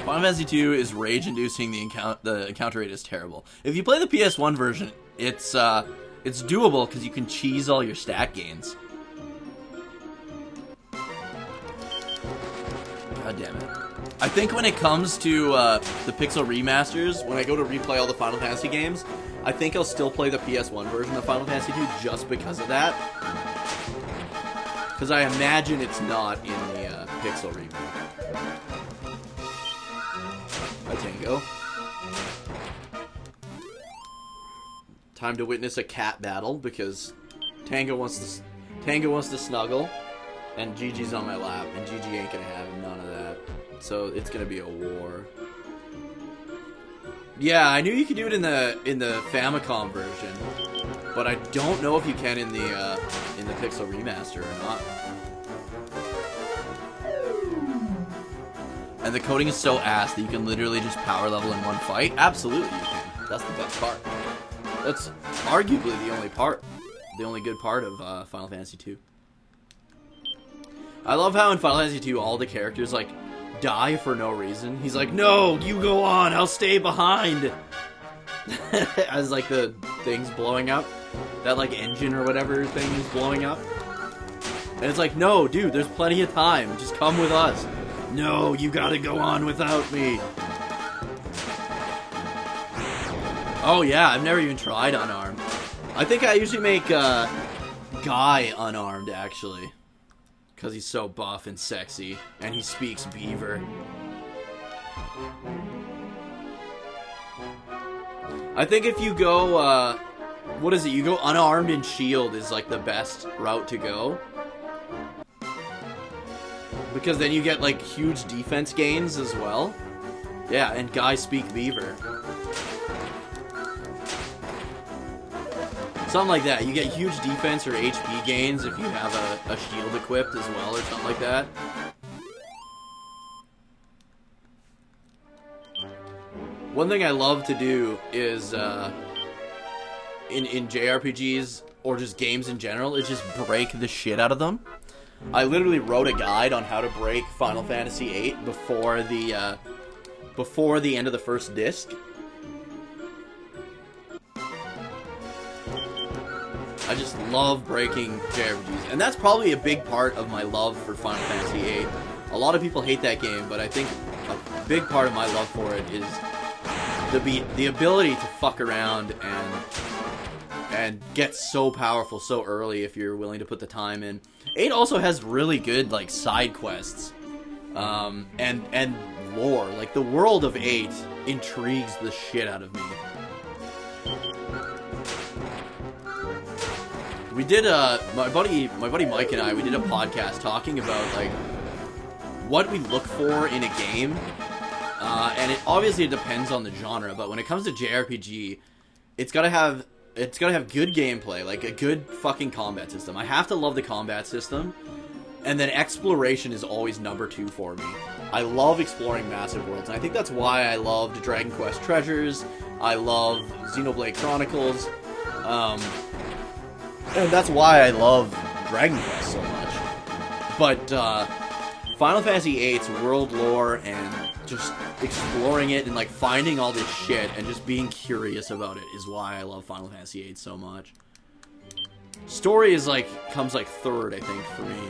Final Fantasy II is rage-inducing. The encounter rate is terrible. If you play the PS1 version, it's doable because you can cheese all your stat gains. God damn it. I think when it comes to the Pixel remasters, when I go to replay all the Final Fantasy games, I think I'll still play the PS1 version of Final Fantasy II just because of that. Because I imagine it's not in the Pixel remake. Hi, Tango. Time to witness a cat battle because Tango wants to snuggle, and Gigi's on my lap, and Gigi ain't gonna have none of that. So it's gonna be a war. Yeah, I knew you could do it in the Famicom version, but I don't know if you can in the Pixel remaster or not. And the coding is so ass that you can literally just power level in one fight. Absolutely you can. That's the best part. That's arguably the only good part of Final Fantasy II. I love how in Final Fantasy II all the characters like die for no reason. He's like, no, you go on, I'll stay behind. As like the thing's blowing up. That like engine or whatever thing is blowing up. And it's like, no, dude, there's plenty of time. Just come with us. No, you gotta go on without me. Oh yeah, I've never even tried unarmed. I think I usually make Guy unarmed, actually. Because he's so buff and sexy. And he speaks beaver. I think if you go, what is it? You go unarmed and shield is like the best route to go. Because then you get like huge defense gains as well. Yeah, and Guy speak beaver. Something like that. You get huge defense or HP gains if you have a shield equipped as well or something like that. One thing I love to do is, in JRPGs or just games in general, is just break the shit out of them. I literally wrote a guide on how to break Final Fantasy VIII before the end of the first disc. I just love breaking JRPGs, and that's probably a big part of my love for Final Fantasy VIII. A lot of people hate that game, but I think a big part of my love for it is the ability to fuck around and get so powerful so early if you're willing to put the time in. 8 also has really good like side quests, and lore. Like the world of 8 intrigues the shit out of me. We did my buddy Mike and I, we did a podcast talking about like what we look for in a game, and it obviously depends on the genre. But when it comes to JRPG, it's gotta have good gameplay, like a good fucking combat system. I have to love the combat system, and then exploration is always number 2 for me. I love exploring massive worlds, and I think that's why I loved Dragon Quest Treasures. I love Xenoblade Chronicles. And that's why I love Dragon Quest so much. But Final Fantasy VIII's world lore and just exploring it and like finding all this shit and just being curious about it is why I love Final Fantasy VIII so much. Story is like comes like third, I think, for me.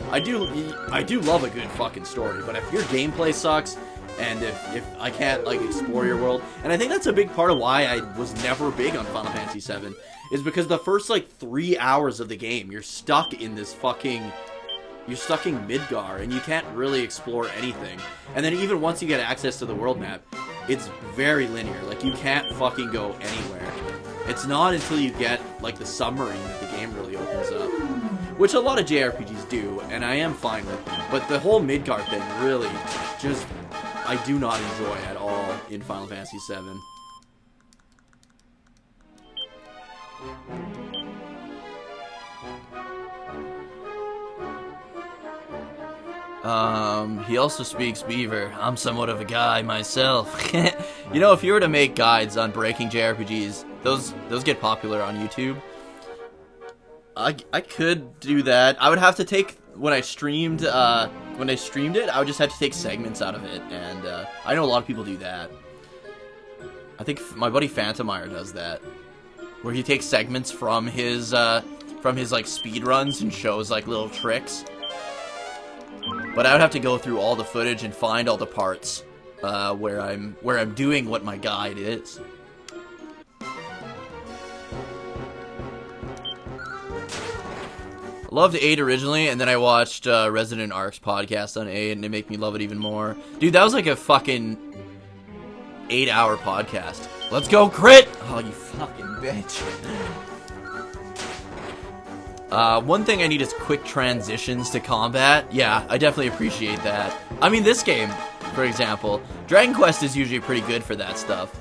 I do love a good fucking story, but if your gameplay sucks and if I can't like explore your world, and I think that's a big part of why I was never big on Final Fantasy VII, is because the first like 3 hours of the game you're stuck in this fucking, you're stuck in Midgar and you can't really explore anything. And then even once you get access to the world map, it's very linear. Like you can't fucking go anywhere. It's not until you get like the submarine that the game really opens up, which a lot of JRPGs do, and I am fine with. But the whole Midgar thing really just I do not enjoy at all in Final Fantasy VII. He also speaks Beaver. I'm somewhat of a guy myself. You know, if you were to make guides on breaking JRPGs, those get popular on YouTube. I could do that. I would have to take when I streamed it. I would just have to take segments out of it, and I know a lot of people do that. I think my buddy Phantomire does that, where he takes segments from his like speed runs and shows like little tricks. But I would have to go through all the footage and find all the parts where I'm doing what my guide is. I loved 8 originally, and then I watched Resident Ark's podcast on 8, and it made me love it even more. Dude, that was like a fucking 8-hour podcast. Let's go, crit! Oh, you fucking bitch. One thing I need is quick transitions to combat. Yeah, I definitely appreciate that. I mean, this game, for example, Dragon Quest is usually pretty good for that stuff.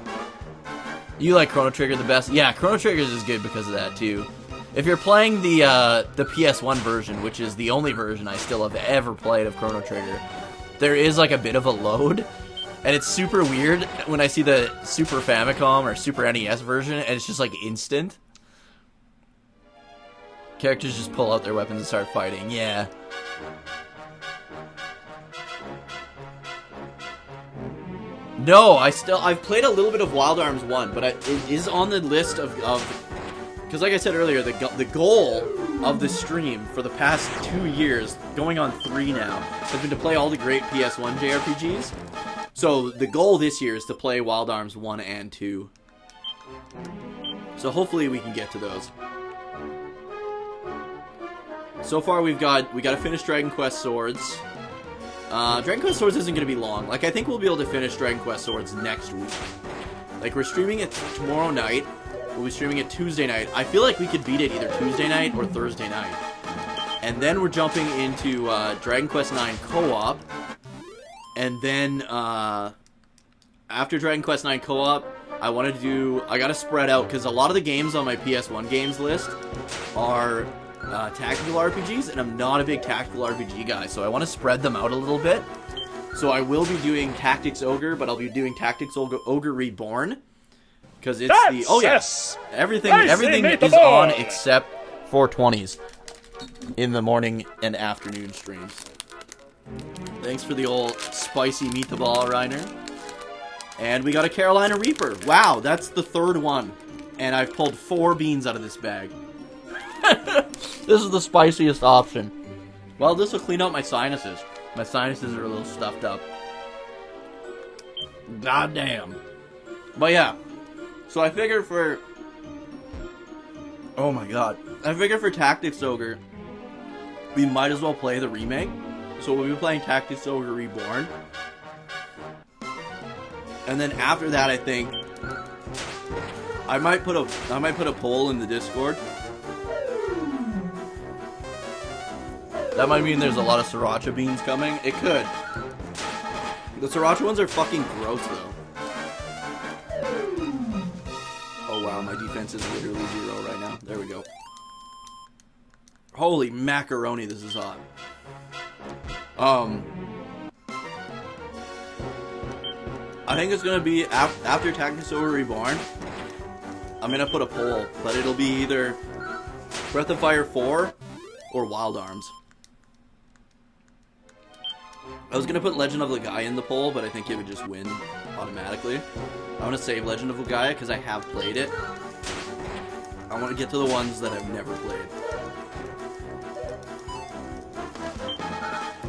You like Chrono Trigger the best? Yeah, Chrono Trigger is good because of that, too. If you're playing the PS1 version, which is the only version I still have ever played of Chrono Trigger, there is like a bit of a load, and it's super weird when I see the Super Famicom or Super NES version, and it's just like instant. Characters just pull out their weapons and start fighting, yeah. No, I've played a little bit of Wild Arms 1, but it is on the list of because like I said earlier, the goal of the stream for the past 2 years, going on 3 now, has been to play all the great PS1 JRPGs. So the goal this year is to play Wild Arms 1 and 2. So hopefully we can get to those. So far we got to finish Dragon Quest Swords. Dragon Quest Swords isn't going to be long. Like, I think we'll be able to finish Dragon Quest Swords next week. Like, we're streaming it tomorrow night. We'll be streaming it Tuesday night. I feel like we could beat it either Tuesday night or Thursday night. And then we're jumping into Dragon Quest IX co-op. And then after Dragon Quest IX co-op, I gotta spread out, because a lot of the games on my PS1 games list are tactical RPGs, and I'm not a big tactical RPG guy, so I want to spread them out a little bit. So I will be doing Tactics Ogre, but I'll be doing Tactics Ogre Reborn, because it's yes, everything is on except 420s in the morning and afternoon streams. Thanks for the old spicy meatball, Reiner. And we got a Carolina Reaper. Wow, that's the 3rd one, and I've pulled 4 beans out of this bag. This is the spiciest option. Well, this will clean out my sinuses. My sinuses are a little stuffed up. God damn. But yeah. So I figure for... Oh my god. I figure for Tactics Ogre, we might as well play the remake. So we'll be playing Tactics Ogre Reborn. And then after that, I think I might put a poll in the Discord. That might mean there's a lot of sriracha beans coming. It could. The sriracha ones are fucking gross, though. Oh, wow. My defense is literally 0 right now. There we go. Holy macaroni, this is hot. I think it's going to be after Tactics Ogre Reborn. I'm going to put a poll, but it'll be either Breath of Fire 4 or Wild Arms. I was going to put Legend of Legaia in the poll, but I think it would just win automatically. I want to save Legend of Legaia because I have played it. I want to get to the ones that I've never played.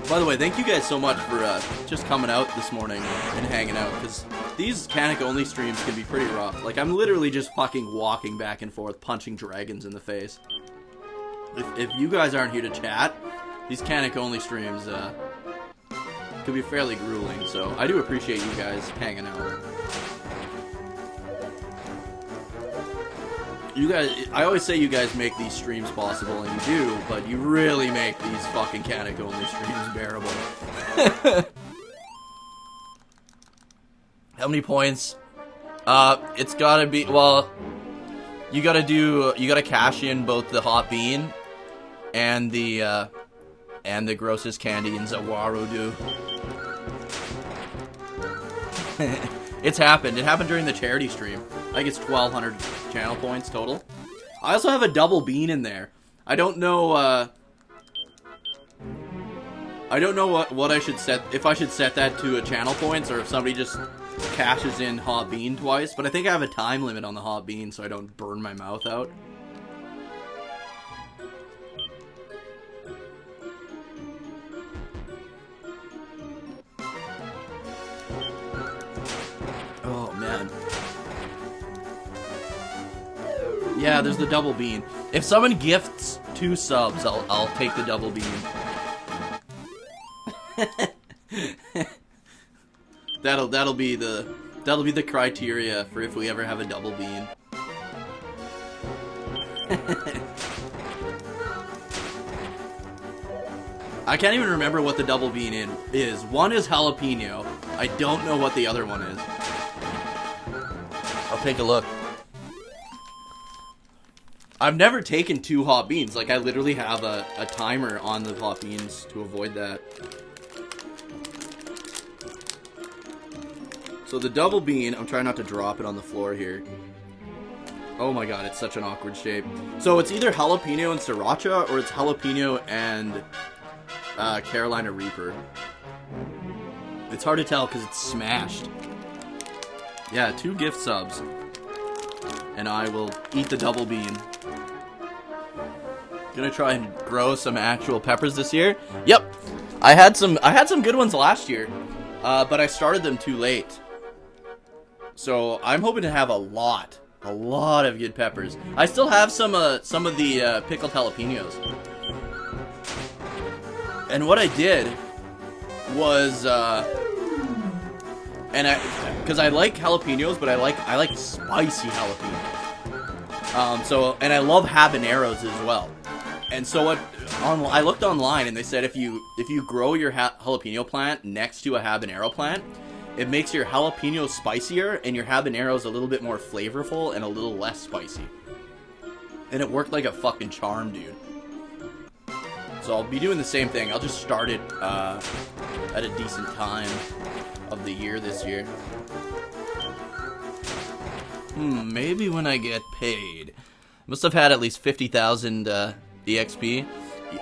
By the way, thank you guys so much for just coming out this morning and hanging out, because these Cannock only streams can be pretty rough. Like, I'm literally just fucking walking back and forth, punching dragons in the face. If you guys aren't here to chat, these Cannock only streams could be fairly grueling, so I do appreciate you guys hanging out. You guys, I always say you guys make these streams possible, and you do, but you really make these fucking Cannock only streams bearable. How many points? It's gotta be, well, you gotta cash in both the hot bean and the And the grossest candy in Zawarudu. It's happened. It happened during the charity stream. I think it's 1,200 channel points total. I also have a double bean in there. I don't know, what I should set, if I should set that to a channel points, or if somebody just cashes in hot bean twice, but I think I have a time limit on the hot bean so I don't burn my mouth out. Oh, man. Yeah, there's the double bean. If someone gifts 2 subs, I'll take the double bean. That'll be the criteria for if we ever have a double bean. I can't even remember what the double bean is. One is jalapeno. I don't know what the other one is. I'll take a look. I've never taken 2 hot beans. Like, I literally have a timer on the hot beans to avoid that. So the double bean, I'm trying not to drop it on the floor here. Oh my god, it's such an awkward shape. So it's either jalapeno and sriracha, or it's jalapeno and Carolina Reaper. It's hard to tell because it's smashed. Yeah, 2 gift subs. And I will eat the double bean. Gonna try and grow some actual peppers this year. Yep, I had some good ones last year, but I started them too late. So I'm hoping to have a lot of good peppers. I still have some of the pickled jalapenos. And what I did was, because I like jalapenos, but I like spicy jalapenos. And I love habaneros as well. And so I looked online, and they said if you grow your jalapeno plant next to a habanero plant, it makes your jalapeno spicier and your habaneros a little bit more flavorful and a little less spicy. And it worked like a fucking charm, dude. So I'll be doing the same thing. I'll just start it at a decent time of the year this year. Maybe when I get paid. Must have had at least 50,000 EXP.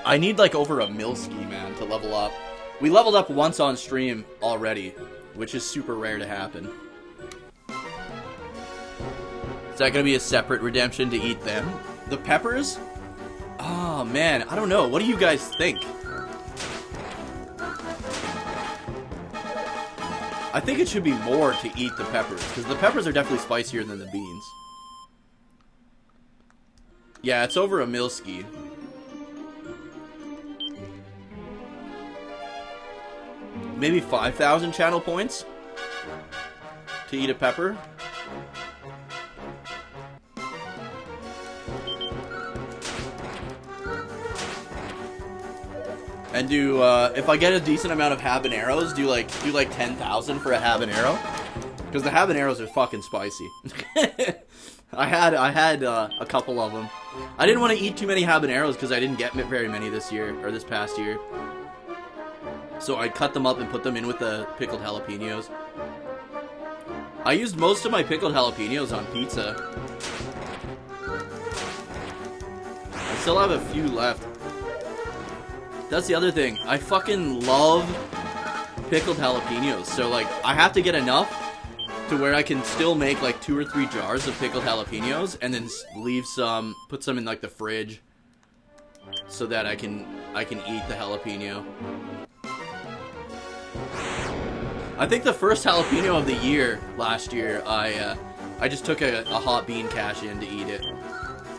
I need like over a Milski, man, to level up. We leveled up once on stream already, which is super rare to happen. Is that gonna be a separate redemption to eat them? The peppers? Oh man, I don't know. What do you guys think? I think it should be more to eat the peppers, because the peppers are definitely spicier than the beans. Yeah, it's over a Milski. Maybe 5,000 channel points to eat a pepper. And do, if I get a decent amount of habaneros, do like 10,000 for a habanero? Because the habaneros are fucking spicy. I had a couple of them. I didn't want to eat too many habaneros because I didn't get very many this year, or this past year. So I cut them up and put them in with the pickled jalapenos. I used most of my pickled jalapenos on pizza. I still have a few left. That's the other thing. I fucking love pickled jalapenos. So, like, I have to get enough to where I can still make, like, 2 or 3 jars of pickled jalapenos and then leave some, put some in, like, the fridge so that I can eat the jalapeno. I think the first jalapeno of the year, last year, I just took a hot bean cash in to eat it.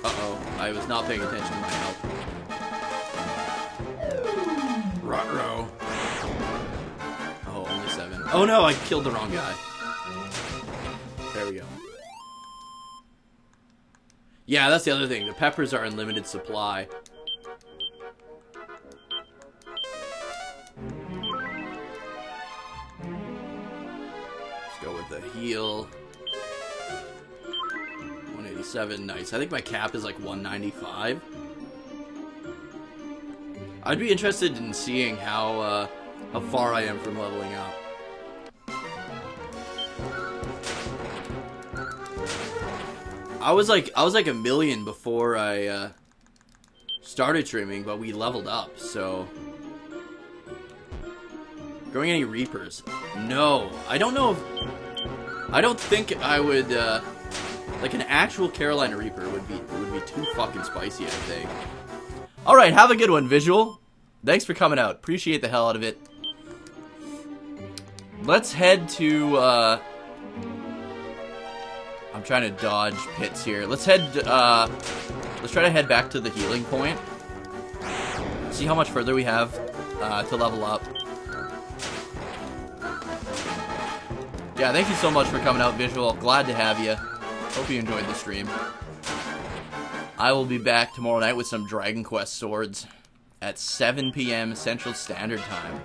Uh-oh, I was not paying attention to my health. Ruh-roh. Oh, only 7. Oh no, I killed the wrong guy. There we go. Yeah, that's the other thing. The peppers are in limited supply. Let's go with the heal. 187, nice. I think my cap is like 195. I'd be interested in seeing how far I am from leveling up. I was like a million before I started streaming, but we leveled up, so. Growing any Reapers? No, I don't know if, I don't think I would, like an actual Carolina Reaper would be too fucking spicy, I think. Alright, have a good one, Visual. Thanks for coming out. Appreciate the hell out of it. Let's head to, I'm trying to dodge pits here. Let's try to head back to the healing point. See how much further we have, to level up. Yeah, thank you so much for coming out, Visual. Glad to have you. Hope you enjoyed the stream. I will be back tomorrow night with some Dragon Quest swords at 7 p.m. Central Standard Time.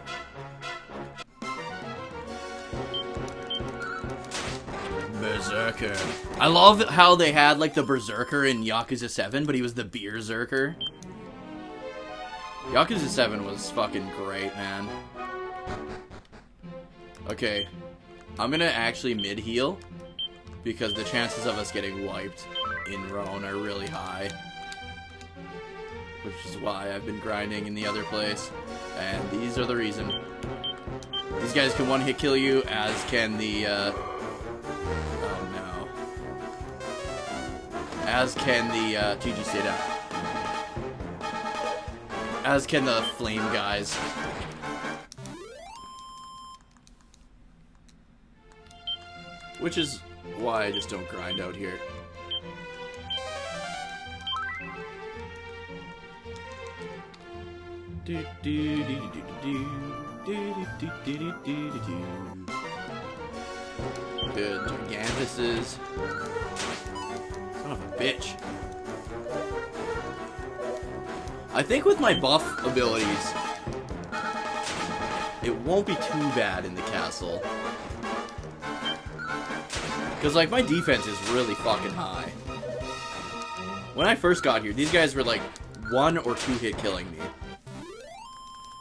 Berserker. I love how they had like the Berserker in Yakuza 7, but he was the Beerzerker. Yakuza 7 was fucking great, man. Okay. I'm gonna actually mid-heal, because the chances of us getting wiped in Roan are really high. Which is why I've been grinding in the other place. And these are the reason. These guys can one-hit kill you, as can the, oh no. As can the, GG stay down. As can the flame guys. Which is why I just don't grind out here. Good Gigantuses. Son of a bitch. I think with my buff abilities, it won't be too bad in the castle. Because, like, my defense is really fucking high. When I first got here, these guys were, like, 1 or 2 hit killing me.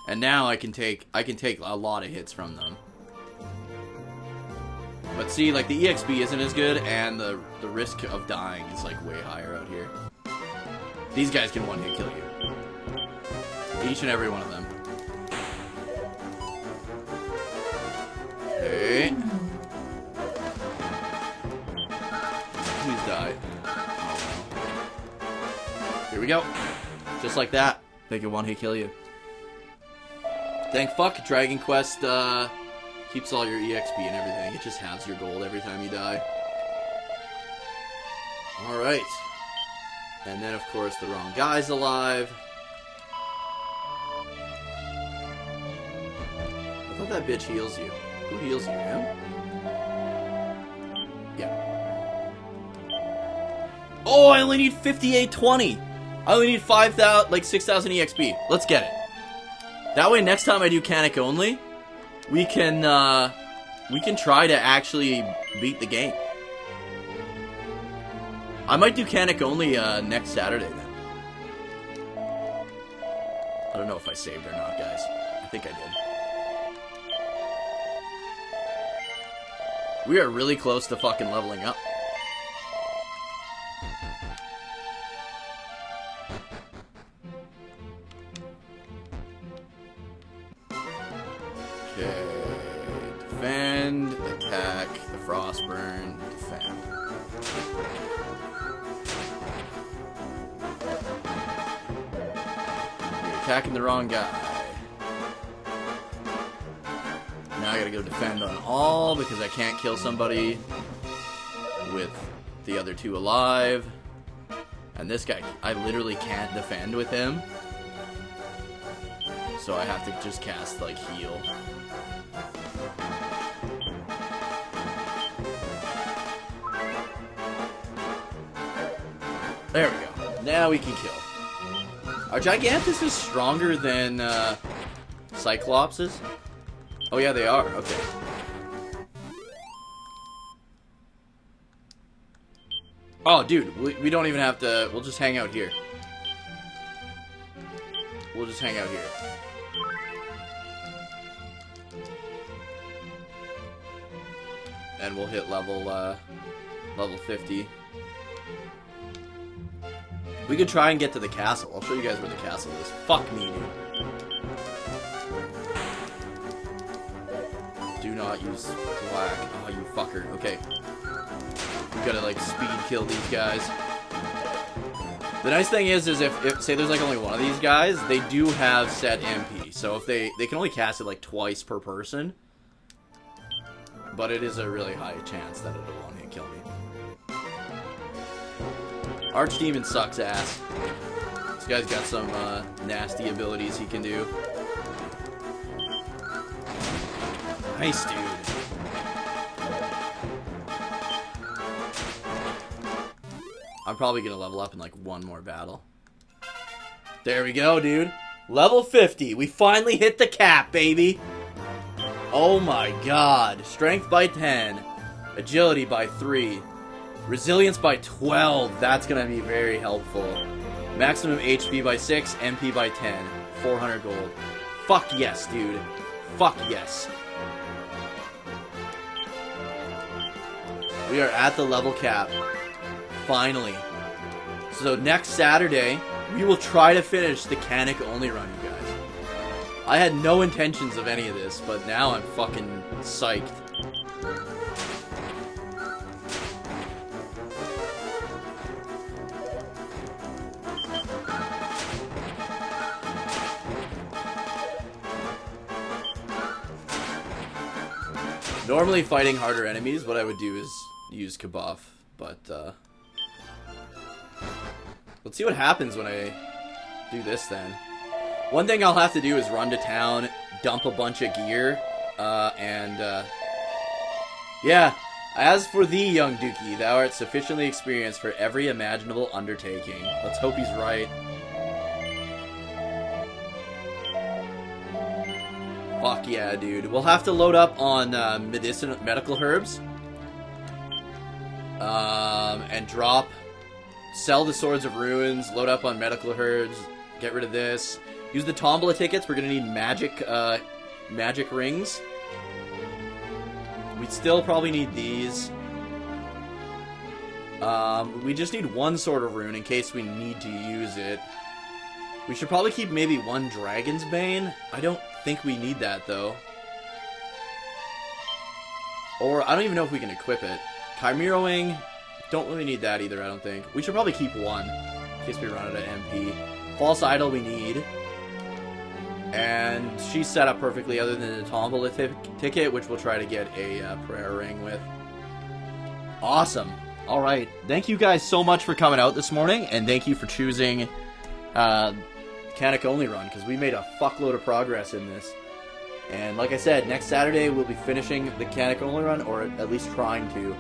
And now I can take a lot of hits from them. But see, like, the EXP isn't as good, and the risk of dying is, like, way higher out here. These guys can one-hit kill you. Each and every one of them. Okay. Please die. Oh, no. Here we go. Just like that. They can one-hit kill you. Thank fuck, Dragon Quest keeps all your EXP and everything. It just halves your gold every time you die. Alright. And then, of course, the wrong guy's alive. I thought that bitch heals you. Who heals you, him? Yeah. Oh, I only need 5820! I only need 5,000, like 6,000 EXP. Let's get it. That way, next time I do Cannock only, we can try to actually beat the game. I might do Cannock only next Saturday then. I don't know if I saved or not, guys. I think I did. We are really close to fucking leveling up. Okay, defend, attack, the Frostburn, defend. You're attacking the wrong guy. Now I gotta go defend on all because I can't kill somebody with the other two alive. And this guy, I literally can't defend with him. So I have to just cast, like, heal. There we go. Now we can kill. Are Gigantus is stronger than Cyclopses? Oh yeah, they are. Okay. Oh, dude, we don't even have to. We'll just hang out here. we'll just hang out here. And we'll hit level 50. We could try and get to the castle. I'll show you guys where the castle is. Fuck me, dude. Do not use black. Oh, you fucker. Okay. We gotta, like, speed kill these guys. The nice thing is if say there's, like, only one of these guys, they do have set MP. So if they can only cast it, like, twice per person. But it is a really high chance that it'll one-hit kill me. Archdemon sucks ass. This guy's got some nasty abilities he can do. Nice, dude. I'm probably gonna level up in like one more battle. There we go, dude. Level 50. We finally hit the cap, baby. Oh my god. Strength by 10. Agility by 3. Resilience by 12. That's gonna be very helpful. Maximum HP by 6. MP by 10. 400 gold. Fuck yes, dude. Fuck yes. We are at the level cap. Finally. So next Saturday, we will try to finish the Cannock only run, you guys. I had no intentions of any of this, but now I'm fucking psyched. Normally fighting harder enemies, what I would do is use Kabuff, but let's see what happens when I do this then. One thing I'll have to do is run to town, dump a bunch of gear, yeah. As for thee, young Dookie, thou art sufficiently experienced for every imaginable undertaking. Let's hope he's right. Fuck yeah, dude. We'll have to load up on medical herbs. And sell the Swords of Ruins, load up on medical herbs, get rid of this. Use the Tombola tickets, we're gonna need magic rings. We still probably need these. We just need one Sword of Rune in case we need to use it. We should probably keep maybe one Dragon's Bane. I don't think we need that, though. Or, I don't even know if we can equip it. Chimera Wing, don't really need that either, I don't think. We should probably keep one, in case we run out of MP. False Idol we need. And she's set up perfectly other than the Tombola ticket, which we'll try to get a prayer ring with. Awesome. Alright, thank you guys so much for coming out this morning, and thank you for choosing Cannock only run, because we made a fuckload of progress in this. And like I said, next Saturday we'll be finishing the Cannock only run, or at least trying to.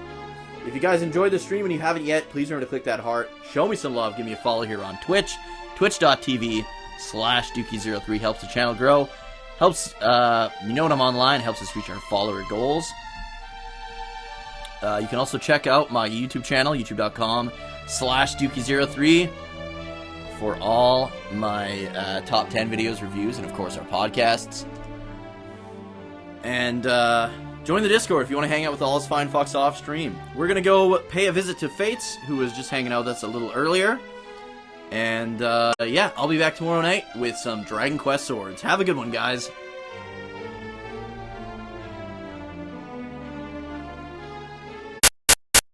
If you guys enjoyed the stream and you haven't yet, please remember to click that heart. Show me some love. Give me a follow here on Twitch. Twitch.tv/Dookie03 helps the channel grow. Helps, you know when I'm online, helps us reach our follower goals. You can also check out my YouTube channel, youtube.com/Dookie03 for all my top 10 videos, reviews, and of course our podcasts. And join the Discord if you want to hang out with all us fine fucks off stream. We're going to go pay a visit to Fates, who was just hanging out with us a little earlier. And yeah, I'll be back tomorrow night with some Dragon Quest swords. Have a good one, guys.